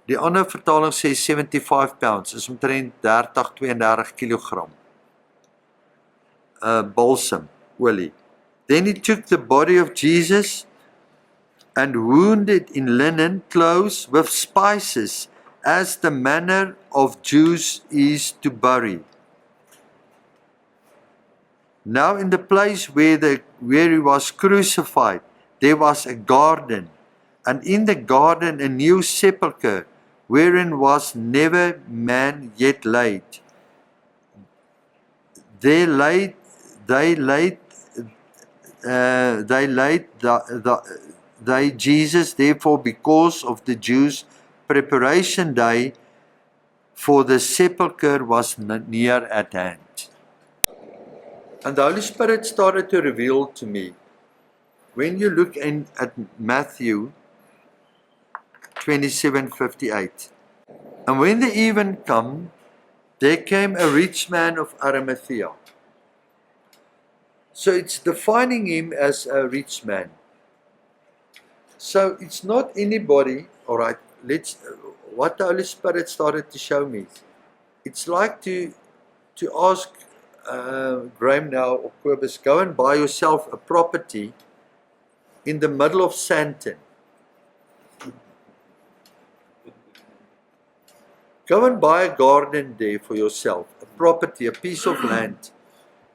[SPEAKER 1] Die ander vertaling sê 75 pounds, is omtrent 30-32 kilogram. Balsam, olie. Then he took the body of Jesus and wound it in linen clothes with spices, as the manner of Jews is to bury. Now in the place where he was crucified, there was a garden, and in the garden a new sepulchre, wherein was never man yet laid. They laid Jesus, therefore, because of the Jews' preparation day, for the sepulchre was near at hand. And the Holy Spirit started to reveal to me, when you look at Matthew 27:58, and when the even come, there came a rich man of Arimathea. So it's defining him as a rich man. So it's not anybody, all right, what the Holy Spirit started to show me. It's like to ask Graham now, or Cobus, go and buy yourself a property in the middle of Sandton. Go and buy a garden there for yourself, a property, a piece of land,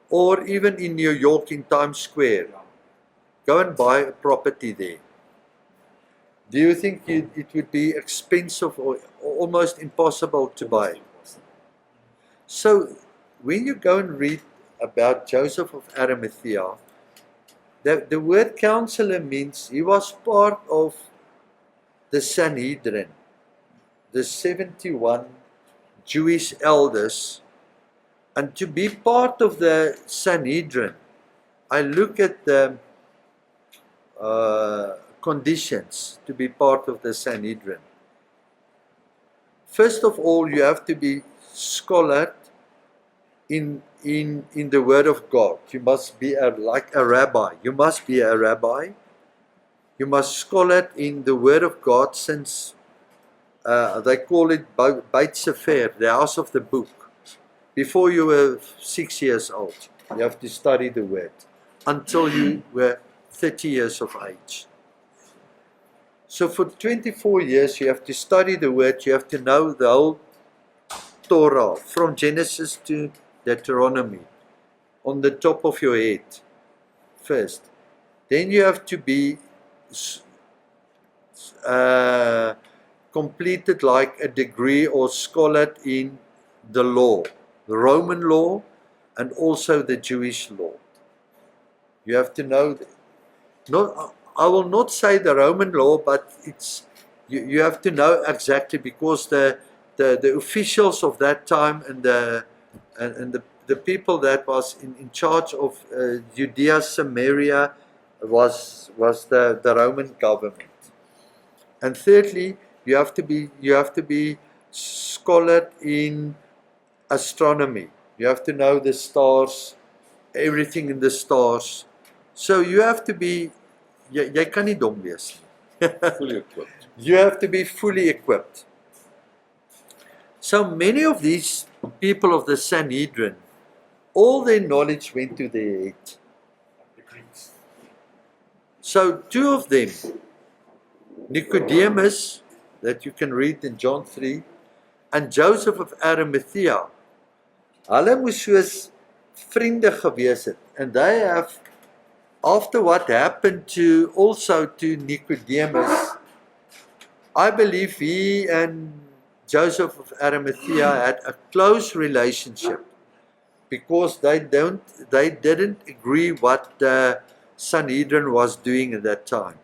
[SPEAKER 1] or even in New York in Times Square. Go and buy a property there. Do you think it would be expensive or almost impossible to buy? So when you go and read about Joseph of Arimathea, the word counselor means he was part of the Sanhedrin, the 71 Jewish elders. And to be part of the Sanhedrin, I look at the conditions to be part of the Sanhedrin. First of all, you have to be scholar in the Word of God. You must be like a rabbi. You must be a rabbi. You must scholar in the Word of God, since they call it Beit Sefer, the house of the book. Before you were 6 years old, you have to study the Word until you were 30 years of age. So for 24 years, you have to study the Word. You have to know the whole Torah, from Genesis to Deuteronomy, on the top of your head first. Then you have to be completed like a degree or scholar in the law, the Roman law, and also the Jewish law. You have to know that. I will not say the Roman law, but you have to know exactly, because the officials of that time and the people that was in charge of Judea, Samaria, was the Roman government. And thirdly, you have to be scholar in astronomy. You have to know the stars, everything in the stars. So you have to be, jy kan nie dom wees nie.
[SPEAKER 3] Fully equipped.
[SPEAKER 1] You have to be fully equipped. So many of these people of the Sanhedrin, all their knowledge went to their head.
[SPEAKER 2] The Greeks.
[SPEAKER 1] So two of them, Nicodemus, that you can read in John 3, and Joseph of Arimathea, hulle moes soos vriende gewees het. And they have, after what happened to Nicodemus, I believe he and Joseph of Arimathea had a close relationship, because they didn't agree what the Sanhedrin was doing at that time.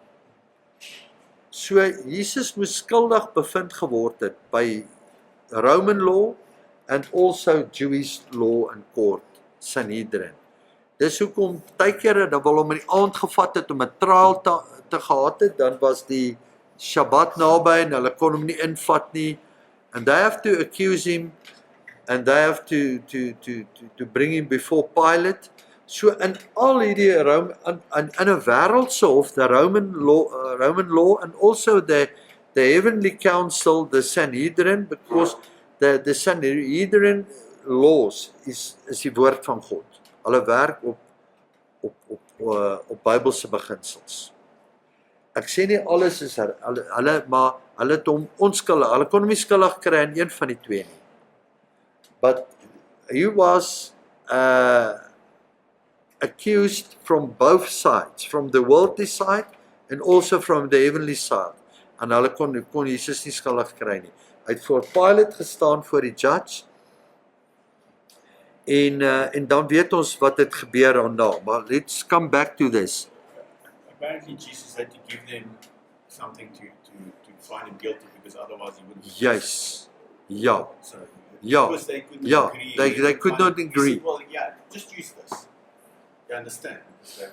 [SPEAKER 1] So Jesus moes skuldig bevind geword het by Roman law and also Jewish law and court, Sanhedrin. Dis hoekom partykeer dat wil hom in die aand gevat het om 'n trial te gehad het, dan was die Shabbat naby en hulle kon hom nie invat nie, and they have to accuse him and they have to bring him before Pilate. So in al hierdie in 'n wêreldse hof, the Roman law and also the heavenly council, the Sanhedrin, because the Sanhedrin laws is die woord van God. Hulle werk op Bybelse beginsels. Ek sê nie alles is hulle, maar hulle het hom onskuldig. Hulle kon hom nie skuldig kry in een van die twee nie. But he was accused from both sides, from the worldly side and also from the heavenly side. En hulle kon Jesus nie skuldig kry nie. Hy het voor Pilate gestaan, voor die judge, en dan weet ons wat het gebeur daarna. Maar let's come back to this.
[SPEAKER 2] Apparently Jesus had to give them something to find him guilty, because otherwise he wouldn't.
[SPEAKER 1] Yes. Ja.
[SPEAKER 2] So,
[SPEAKER 1] Ja.
[SPEAKER 2] because they couldn't
[SPEAKER 1] Ja.
[SPEAKER 2] agree.
[SPEAKER 1] They could not agree.
[SPEAKER 2] He said, well, yeah, just use this. You understand? So,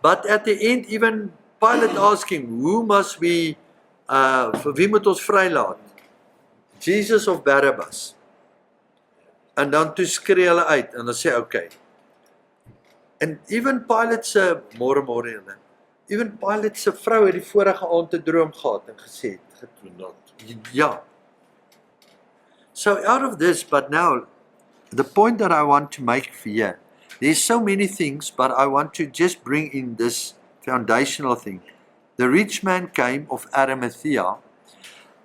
[SPEAKER 1] But at the end, even Pilate asked him, who must we, vir wie moet ons vrylaat? Jesus of Barabbas? En dan toe skree hulle uit, en dan sê, okay. En even Pilate se, môre julle, even Pilate se vrou het die vorige aand 'n droom gehad, en gesê, ja. So out of this, but now, the point that I want to make here, there's so many things, but I want to just bring in this foundational thing. The rich man came of Arimathea,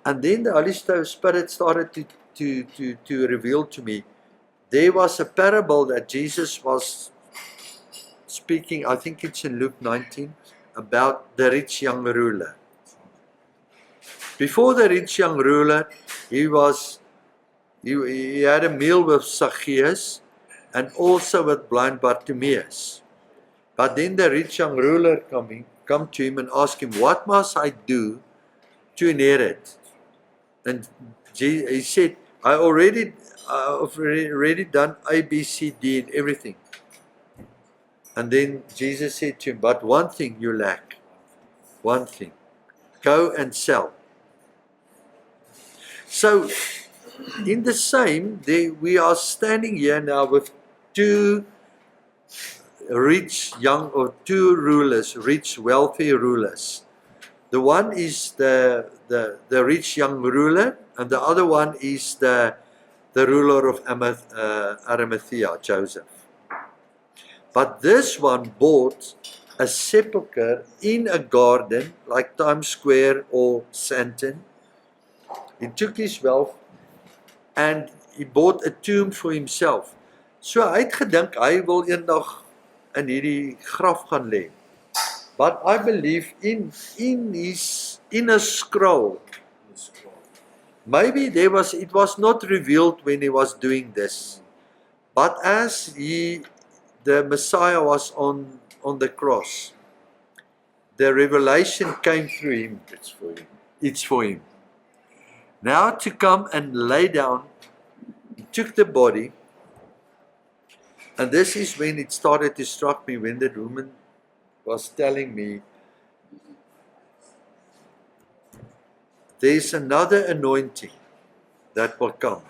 [SPEAKER 1] and then the Holy Spirit started to reveal to me, there was a parable that Jesus was speaking, I think it's in Luke 19, about the rich young ruler. Before the rich young ruler, he had a meal with Zacchaeus and also with blind Bartimaeus. But then the rich young ruler come to him and ask him, what must I do to inherit? And he said, I've already done A, B, C, D and everything. And then Jesus said to him, but one thing you lack. One thing. Go and sell. So, in the same, we are standing here now with two rulers, rich, wealthy rulers. The one is the rich young ruler, and the other one is the ruler of Arimathea, Joseph. But this one bought a sepulchre in a garden like Times Square or Sandton. He took his wealth and he bought a tomb for himself. So hy het gedink hy wil eendag in hierdie graf gaan lê. But I believe in a scroll. Maybe it was not revealed when he was doing this. But as the Messiah was on the cross, the revelation came through him.
[SPEAKER 3] It's for him.
[SPEAKER 1] It's for him. Now to come and lay down, he took the body, and this is when it started to struck me, when the woman was telling me, there's another anointing that will come.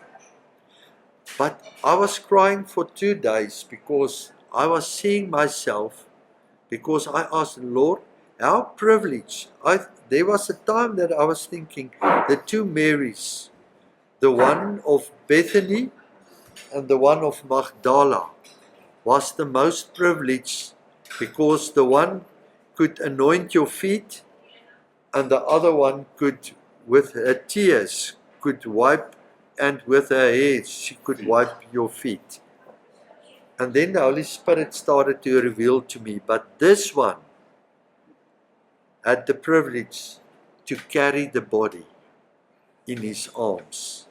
[SPEAKER 1] But I was crying for 2 days because I was seeing myself, because I asked the Lord, how privileged. There was a time that I was thinking, the 2 Marys, the one of Bethany and the one of Magdala, was the most privileged, because the one could anoint your feet and the other one could, with her tears, could wipe, and with her hair she could wipe your feet. And then the Holy Spirit started to reveal to me, but this one had the privilege to carry the body in his arms.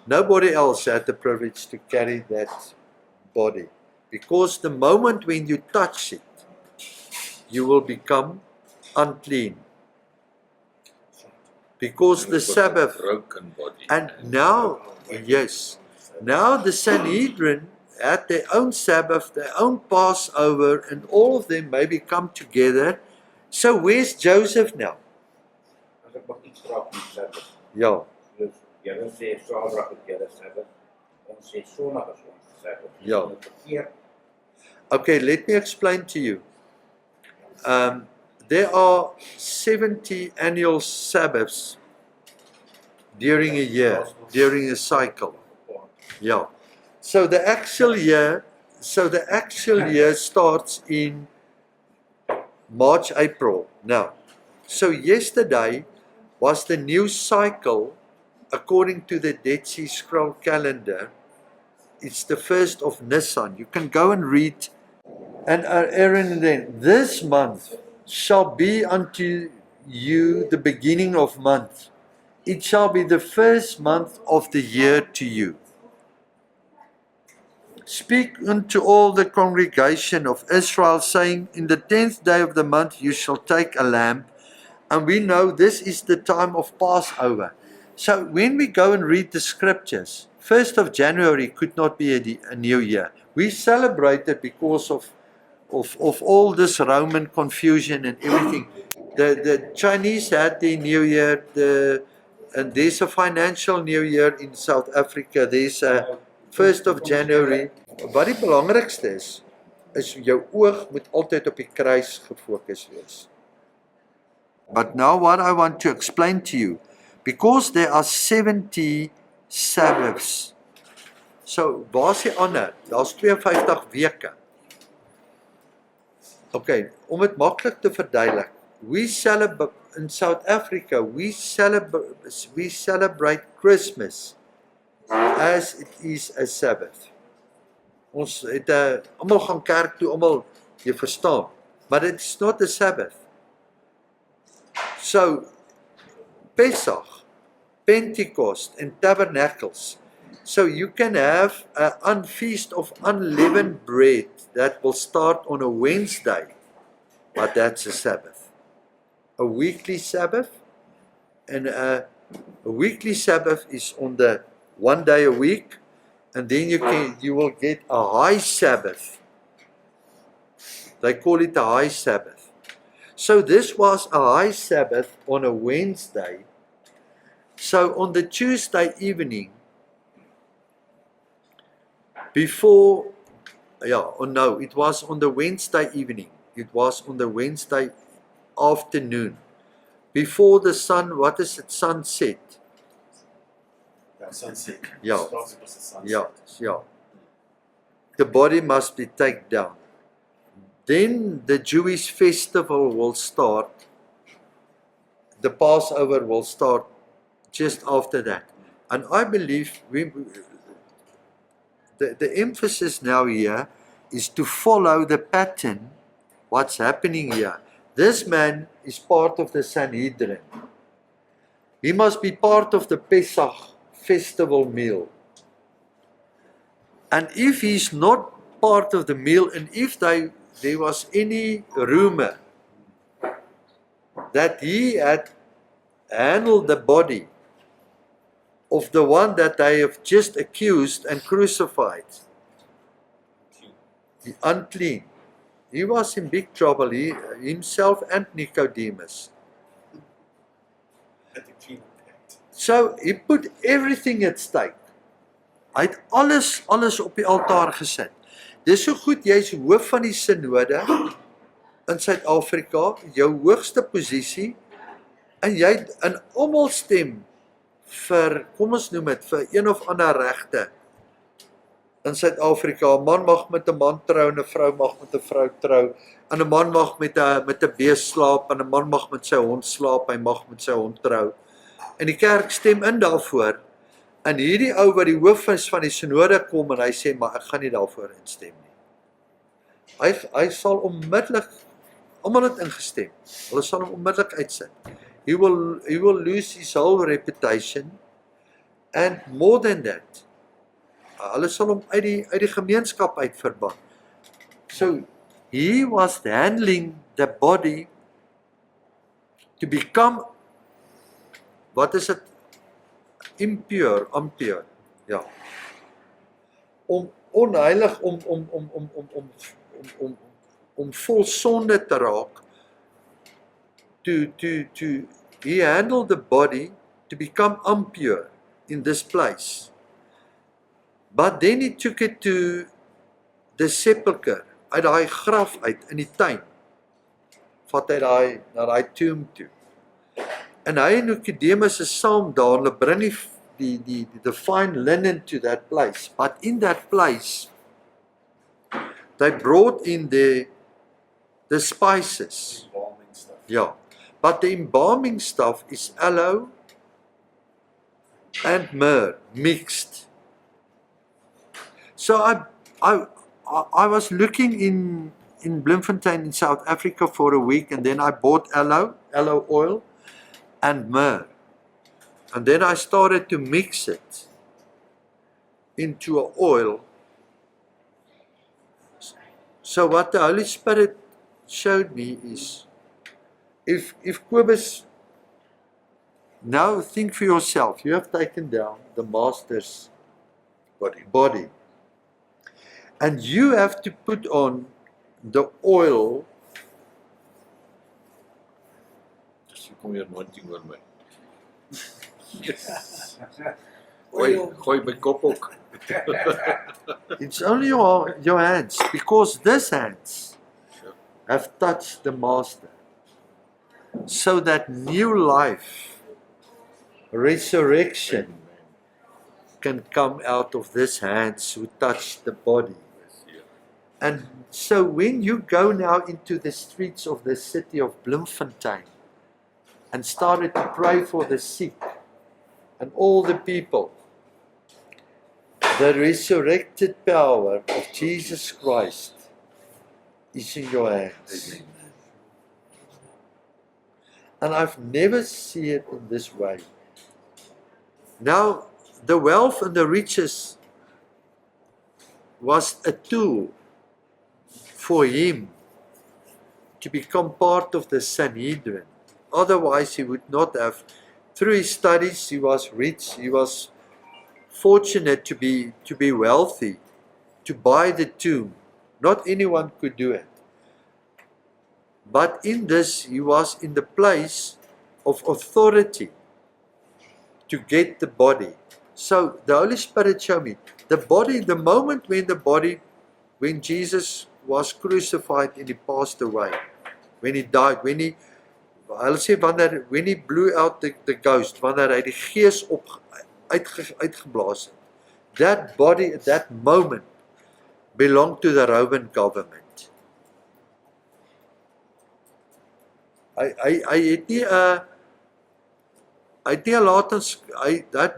[SPEAKER 1] Nobody else had the privilege to carry that body, because the moment when you touch it, you will become unclean. Because the
[SPEAKER 3] You've got a
[SPEAKER 1] Sabbath,
[SPEAKER 3] broken body.
[SPEAKER 1] and now, yes, now the Sanhedrin had their own Sabbath, their own Passover, and all of them maybe come together. So where's Joseph now?
[SPEAKER 5] As ek mag iets raak met Sabbath.
[SPEAKER 1] Ja,
[SPEAKER 5] Dus julle sê Saterdag is julle Sabbath. Ons sê Sondag is ons Sabbath.
[SPEAKER 1] Ja.
[SPEAKER 5] Dit is verkeerd.
[SPEAKER 1] okay, let me explain to you. There are 70 annual Sabbaths during a year, during a cycle. Yeah. So the actual year starts in March, April. Now, so yesterday was the new cycle according to the Dead Sea Scroll calendar. It's the 1st of Nisan. You can go and read. And Aaron, then this month shall be unto you the beginning of month. It shall be the first month of the year to you. Speak unto all the congregation of Israel, saying, in the 10th day of the month you shall take a lamb. And we know this is the time of Passover. So when we go and read the scriptures, 1st of January could not be a new year. We celebrate it because of all this Roman confusion and everything. The Chinese had their New Year, and there's a financial New Year in South Africa. There's a 1st of January. Wat die belangrikste is jou oog moet altyd op die kruis gefokus wees. But now what I want to explain to you, because there are 70 Sabbaths. So, waar is die ander? Daar's 52 weke. Okay, om dit maklik te verduidelik. We celebrate in South Africa, we celebrate Christmas as it is a Sabbath. Ons het almal gaan kerk toe, almal, jy verstaan, but it's not a Sabbath. So, Pesach, Pentecost, and Tabernacles. So you can have a feast of unleavened bread that will start on a Wednesday, but that's a Sabbath. A weekly Sabbath, and a weekly Sabbath is on the 1 day a week, and then you will get a high Sabbath. They call it a high Sabbath. So this was a high Sabbath on a Wednesday. So on the Tuesday evening, it was on the Wednesday evening. It was on the Wednesday afternoon. Before the sun, sunset?
[SPEAKER 2] Sunset.
[SPEAKER 1] Yeah.
[SPEAKER 2] Starts with the sunset.
[SPEAKER 1] Yeah. The body must be taken down. Then the Jewish festival will start. The Passover will start just after that. And I believe the emphasis now here is to follow the pattern, what's happening here. This man is part of the Sanhedrin. He must be part of the Pesach festival meal. And if he's not part of the meal, and if there was any rumor that he had handled the body of the one that they have just accused and crucified, unclean, he was in big trouble, himself and Nicodemus.
[SPEAKER 2] Had to clean up that.
[SPEAKER 1] So he put everything at stake. Hy het alles op die altaar gesit. Dis so goed, jy is hoof van die synode in Suid-Afrika, jou hoogste posisie, en jy in almal stem vir, kom ons noem dit, vir een of ander regte in Suid-Afrika. 'n Man mag met 'n man trou, en 'n vrou mag met 'n vrou trou, en 'n man mag met 'n bees slaap, en 'n man mag met sy hond slaap, hy mag met sy hond trou. En die kerk stem in daarvoor, en hierdie ou wat die hoof is van die synode kom, en hy sê, maar ek gaan nie daarvoor instem nie. Hy sal onmiddellik, almal het ingestem, hulle sal hom onmiddellik uitsit. He will lose his whole reputation, and more than that, hulle sal hom uit die gemeenskap uitverban. So, he was handling the body to become, wat is het? Impure, ja. Om onheilig, om vol sonde te raak, he handled the body to become impure in this place. But then he took it to the sepulchre, uit daai graf uit, in die tuin, vat hy na daai tomb toe. En hy en Nicodemus is saam daar, hulle bring the fine linen to that place. But in that place, they brought in the spices.
[SPEAKER 2] Embalming stuff.
[SPEAKER 1] Yeah. But the embalming stuff is aloe and myrrh mixed. So I was looking in Bloemfontein in South Africa for a week, and then I bought aloe oil and myrrh. And then I started to mix it into an oil. So what the Holy Spirit showed me is, if Kobus, now think for yourself, you have taken down the master's body, and you have to put on the oil.
[SPEAKER 3] Dis kom hier anointing oor my. Gooi my kop ook.
[SPEAKER 1] It's only your hands, because these hands have touched the master, so that new life, resurrection can come out of these hands who touch the body. And so when you go now into the streets of the city of Bloemfontein and started to pray for the sick and all the people, the resurrected power of Jesus Christ is in your hands. And I've never seen it in this way. Now, the wealth and the riches was a tool for him to become part of the Sanhedrin. Otherwise, he would not have. Through his studies, he was rich. He was fortunate to be wealthy, to buy the tomb. Not anyone could do it. But in this, he was in the place of authority to get the body. So the Holy Spirit showed me the body, the moment when Jesus was crucified and he passed away, when he died, when he blew out the ghost, wanneer hy die gees uitgeblaas het, that body at that moment belonged to the Roman government. That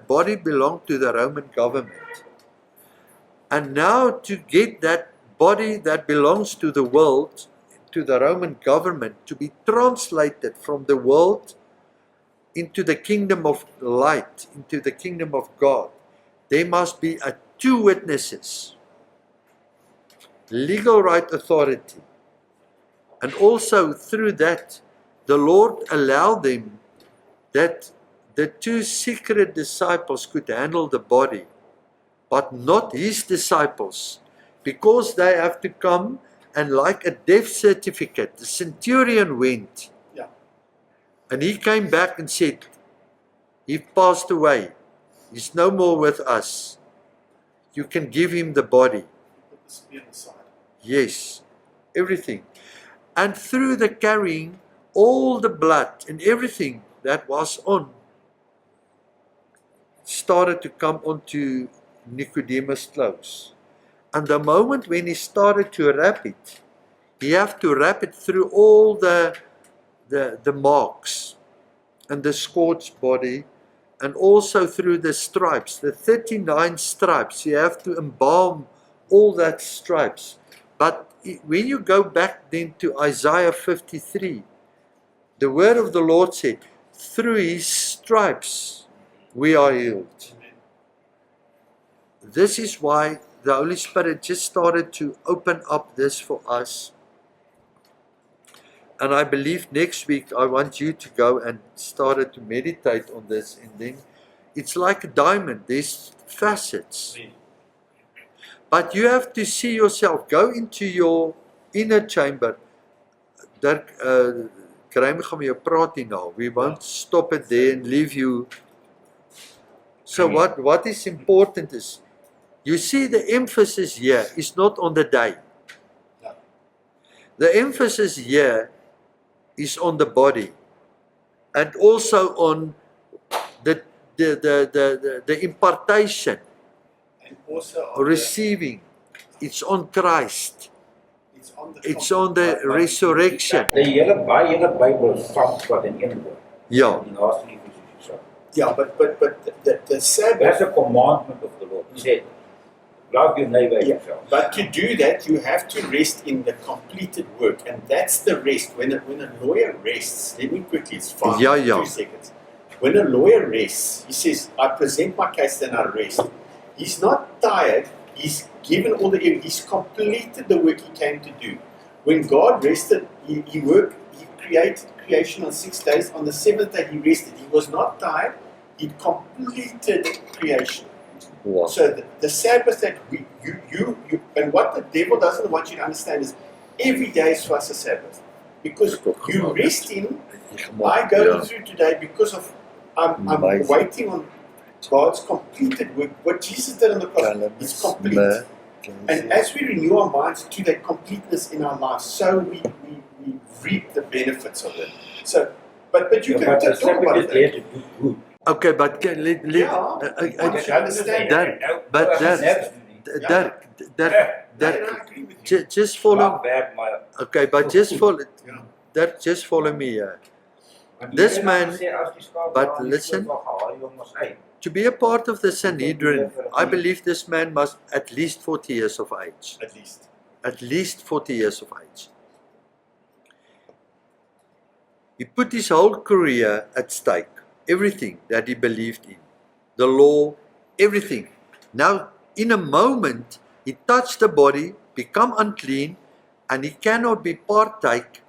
[SPEAKER 1] body belonged to the Roman government. And now to get that body that belongs to the world, to the Roman government, to be translated from the world into the kingdom of light, into the kingdom of God, there must be two witnesses legal right authority. And also through that, the Lord allowed them that the 2 secret disciples could handle the body, but not his disciples, because they have to come and like a death certificate. The centurion went,
[SPEAKER 2] Yeah.
[SPEAKER 1] and he came back and said, he passed away. He's no more with us. You can give him the body.
[SPEAKER 2] Put the spear on the side.
[SPEAKER 1] Yes, everything. And through the carrying, all the blood and everything that was on started to come onto Nicodemus' clothes. And the moment when he started to wrap it, he had to wrap it through all the marks and the scorched body, and also through the stripes, the 39 stripes. You have to embalm all that stripes. But when you go back then to Isaiah 53, the word of the Lord said, through his stripes we are healed. This is why the Holy Spirit just started to open up this for us. And I believe next week I want you to go and start to meditate on this. And then it's like a diamond. There's facets. But you have to see yourself. Go into your inner chamber. Dirk, Graham gaan met jou praat hier nou. We won't stop it there and leave you. So what is important is, you see the emphasis here is not on the day.
[SPEAKER 2] No.
[SPEAKER 1] The emphasis here is on the body, and also on the impartation,
[SPEAKER 2] And also
[SPEAKER 1] or receiving. It's on Christ.
[SPEAKER 2] it's on the
[SPEAKER 1] It's on the resurrection.
[SPEAKER 5] Die hele Bybel saamvat in een woord.
[SPEAKER 1] Ja.
[SPEAKER 5] Die laaste lief is soos jy sê.
[SPEAKER 2] Yeah, but the Sabbath.
[SPEAKER 5] That's a commandment of the Lord. He said, love your neighbor as
[SPEAKER 2] Yeah,
[SPEAKER 5] yourself.
[SPEAKER 2] but to do that, you have to rest in the completed work, and that's the rest. When a lawyer rests, let me quickly, it's fine,
[SPEAKER 1] Yeah, yeah.
[SPEAKER 2] 2 seconds. When a lawyer rests, he says, I present my case, then I rest. He's not tired, he's given all the, he's completed the work he came to do. When God rested, he created creation on 6 days. On the 7th day, he rested. He was not tired, he completed creation.
[SPEAKER 1] Wow.
[SPEAKER 2] So the Sabbath that you and what the devil doesn't want you to understand is every day is for us a Sabbath, because you rest in. I go through today because of I'm
[SPEAKER 1] Amazing.
[SPEAKER 2] waiting on God's completed work. What Jesus did on the cross is complete. And as we renew our minds to that completeness in our lives, so we reap the benefits of it. So, but you
[SPEAKER 5] Yeah,
[SPEAKER 2] can
[SPEAKER 5] but the
[SPEAKER 2] talk
[SPEAKER 5] Sabbath
[SPEAKER 2] about
[SPEAKER 5] is there
[SPEAKER 2] it.
[SPEAKER 5] to do good.
[SPEAKER 1] Okay, but let
[SPEAKER 2] Yeah. I understand.
[SPEAKER 1] just follow.
[SPEAKER 5] Bad, my,
[SPEAKER 1] Okay, but just follow.
[SPEAKER 2] Yeah.
[SPEAKER 1] That just follow me here.
[SPEAKER 5] want
[SPEAKER 1] This
[SPEAKER 5] die
[SPEAKER 1] man-
[SPEAKER 5] Here sê, as die skaap
[SPEAKER 1] but
[SPEAKER 5] daar in die
[SPEAKER 1] listen.
[SPEAKER 5] skoot wil haal, jy mos uit.
[SPEAKER 1] To be a part of the Sanhedrin, I believe this man must at least 40 years of age.
[SPEAKER 2] At least.
[SPEAKER 1] At least 40 years of age. He put his whole career at stake, everything that he believed in, the law, everything. Now, in a moment, he touched the body, become unclean, and he cannot be partake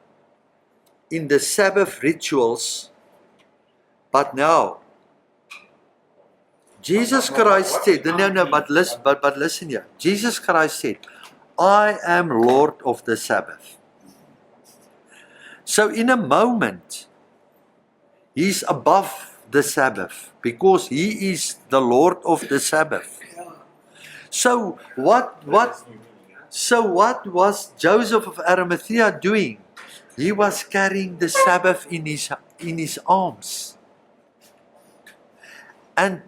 [SPEAKER 1] in the Sabbath rituals. But now, Jesus Christ said, but listen here. Jesus Christ said, I am Lord of the Sabbath. So in a moment, he's above the Sabbath because he is the Lord of the Sabbath. So what was Joseph of Arimathea doing? He was carrying the Sabbath in his arms. And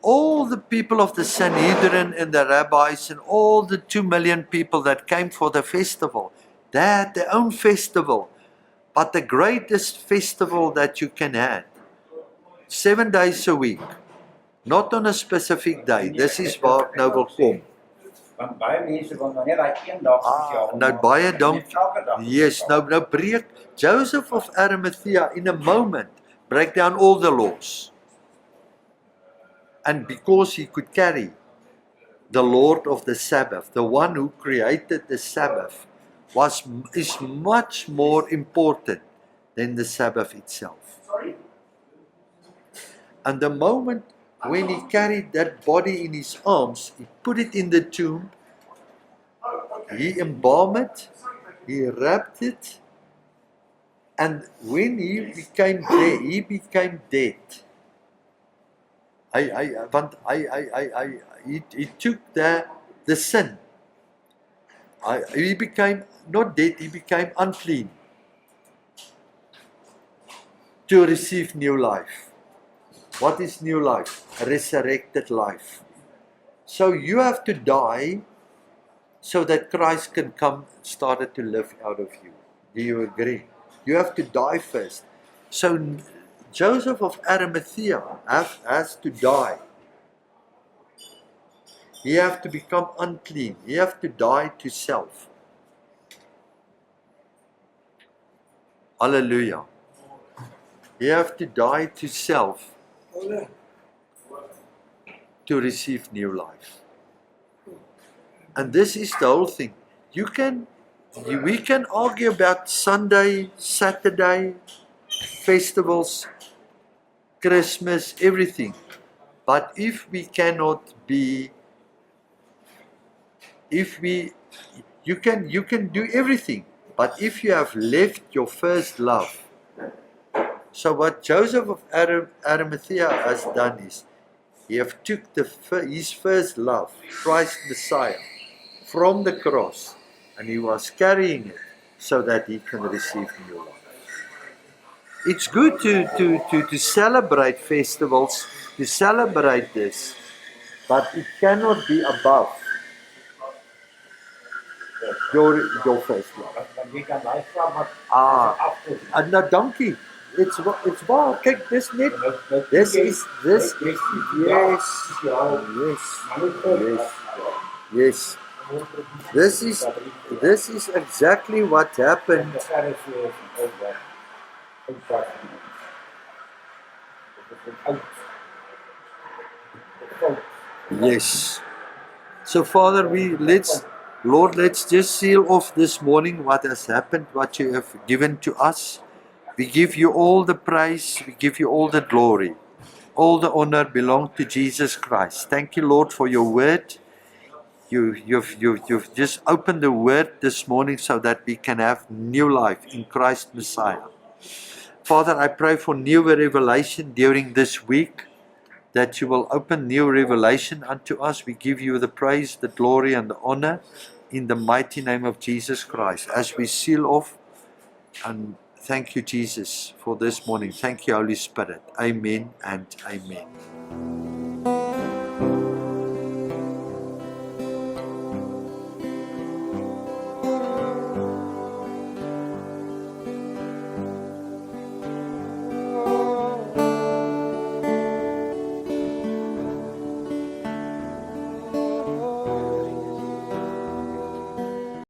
[SPEAKER 1] all the people of the Sanhedrin and the rabbis and all the 2 million people that came for the festival, they had their own festival. But the greatest festival that you can have, 7 days a week, not on a specific day. This is waar ek nou wil kom.
[SPEAKER 5] Want baie mense wil nou net daai een dag spesiaal
[SPEAKER 1] Nou
[SPEAKER 5] maak.
[SPEAKER 1] baie
[SPEAKER 5] En
[SPEAKER 1] dank.
[SPEAKER 5] net elke dag
[SPEAKER 1] Yes,
[SPEAKER 5] spesiaal.
[SPEAKER 1] nou breek Joseph of Arimathea in a moment break down all the laws. And because he could carry the Lord of the Sabbath, the one who created the Sabbath, is much more important than the Sabbath itself. And the moment when he carried that body in his arms, he put it in the tomb, he embalmed it, he wrapped it, and when he became dead. He took the sin. He became not dead, he became unclean to receive new life. What is new life? A resurrected life. So you have to die so that Christ can come and start to live out of you. Do you agree? You have to die first. So Joseph of Arimathea has to die. He has to become unclean. He has to die to self. Hallelujah. You have to die to self to receive new life. And this is the whole thing. We can argue about Sunday, Saturday, festivals, Christmas, everything. But if we cannot be, you can do everything. But if you have left your first love, so what Joseph of Arimathea has done is, he have took his first love, Christ Messiah, from the cross, and he was carrying it so that he can receive new life. It's good to celebrate festivals, to celebrate this, but it cannot be above your first love.
[SPEAKER 5] Want jy kan daai vlam wat afkom.
[SPEAKER 1] En nou dankie. It's waar. Kyk, dis net. This is yes. This is exactly what happened. Yes. So Father, Lord, let's just seal off this morning what has happened, what you have given to us. We give you all the praise, we give you all the glory. All the honor belongs to Jesus Christ. Thank you, Lord, for your word. You've just opened the word this morning so that we can have new life in Christ Messiah. Father, I pray for new revelation during this week, that you will open new revelation unto us. We give you the praise, the glory, and the honor in the mighty name of Jesus Christ. As we seal off, and thank you, Jesus, for this morning. Thank you, Holy Spirit. Amen and amen.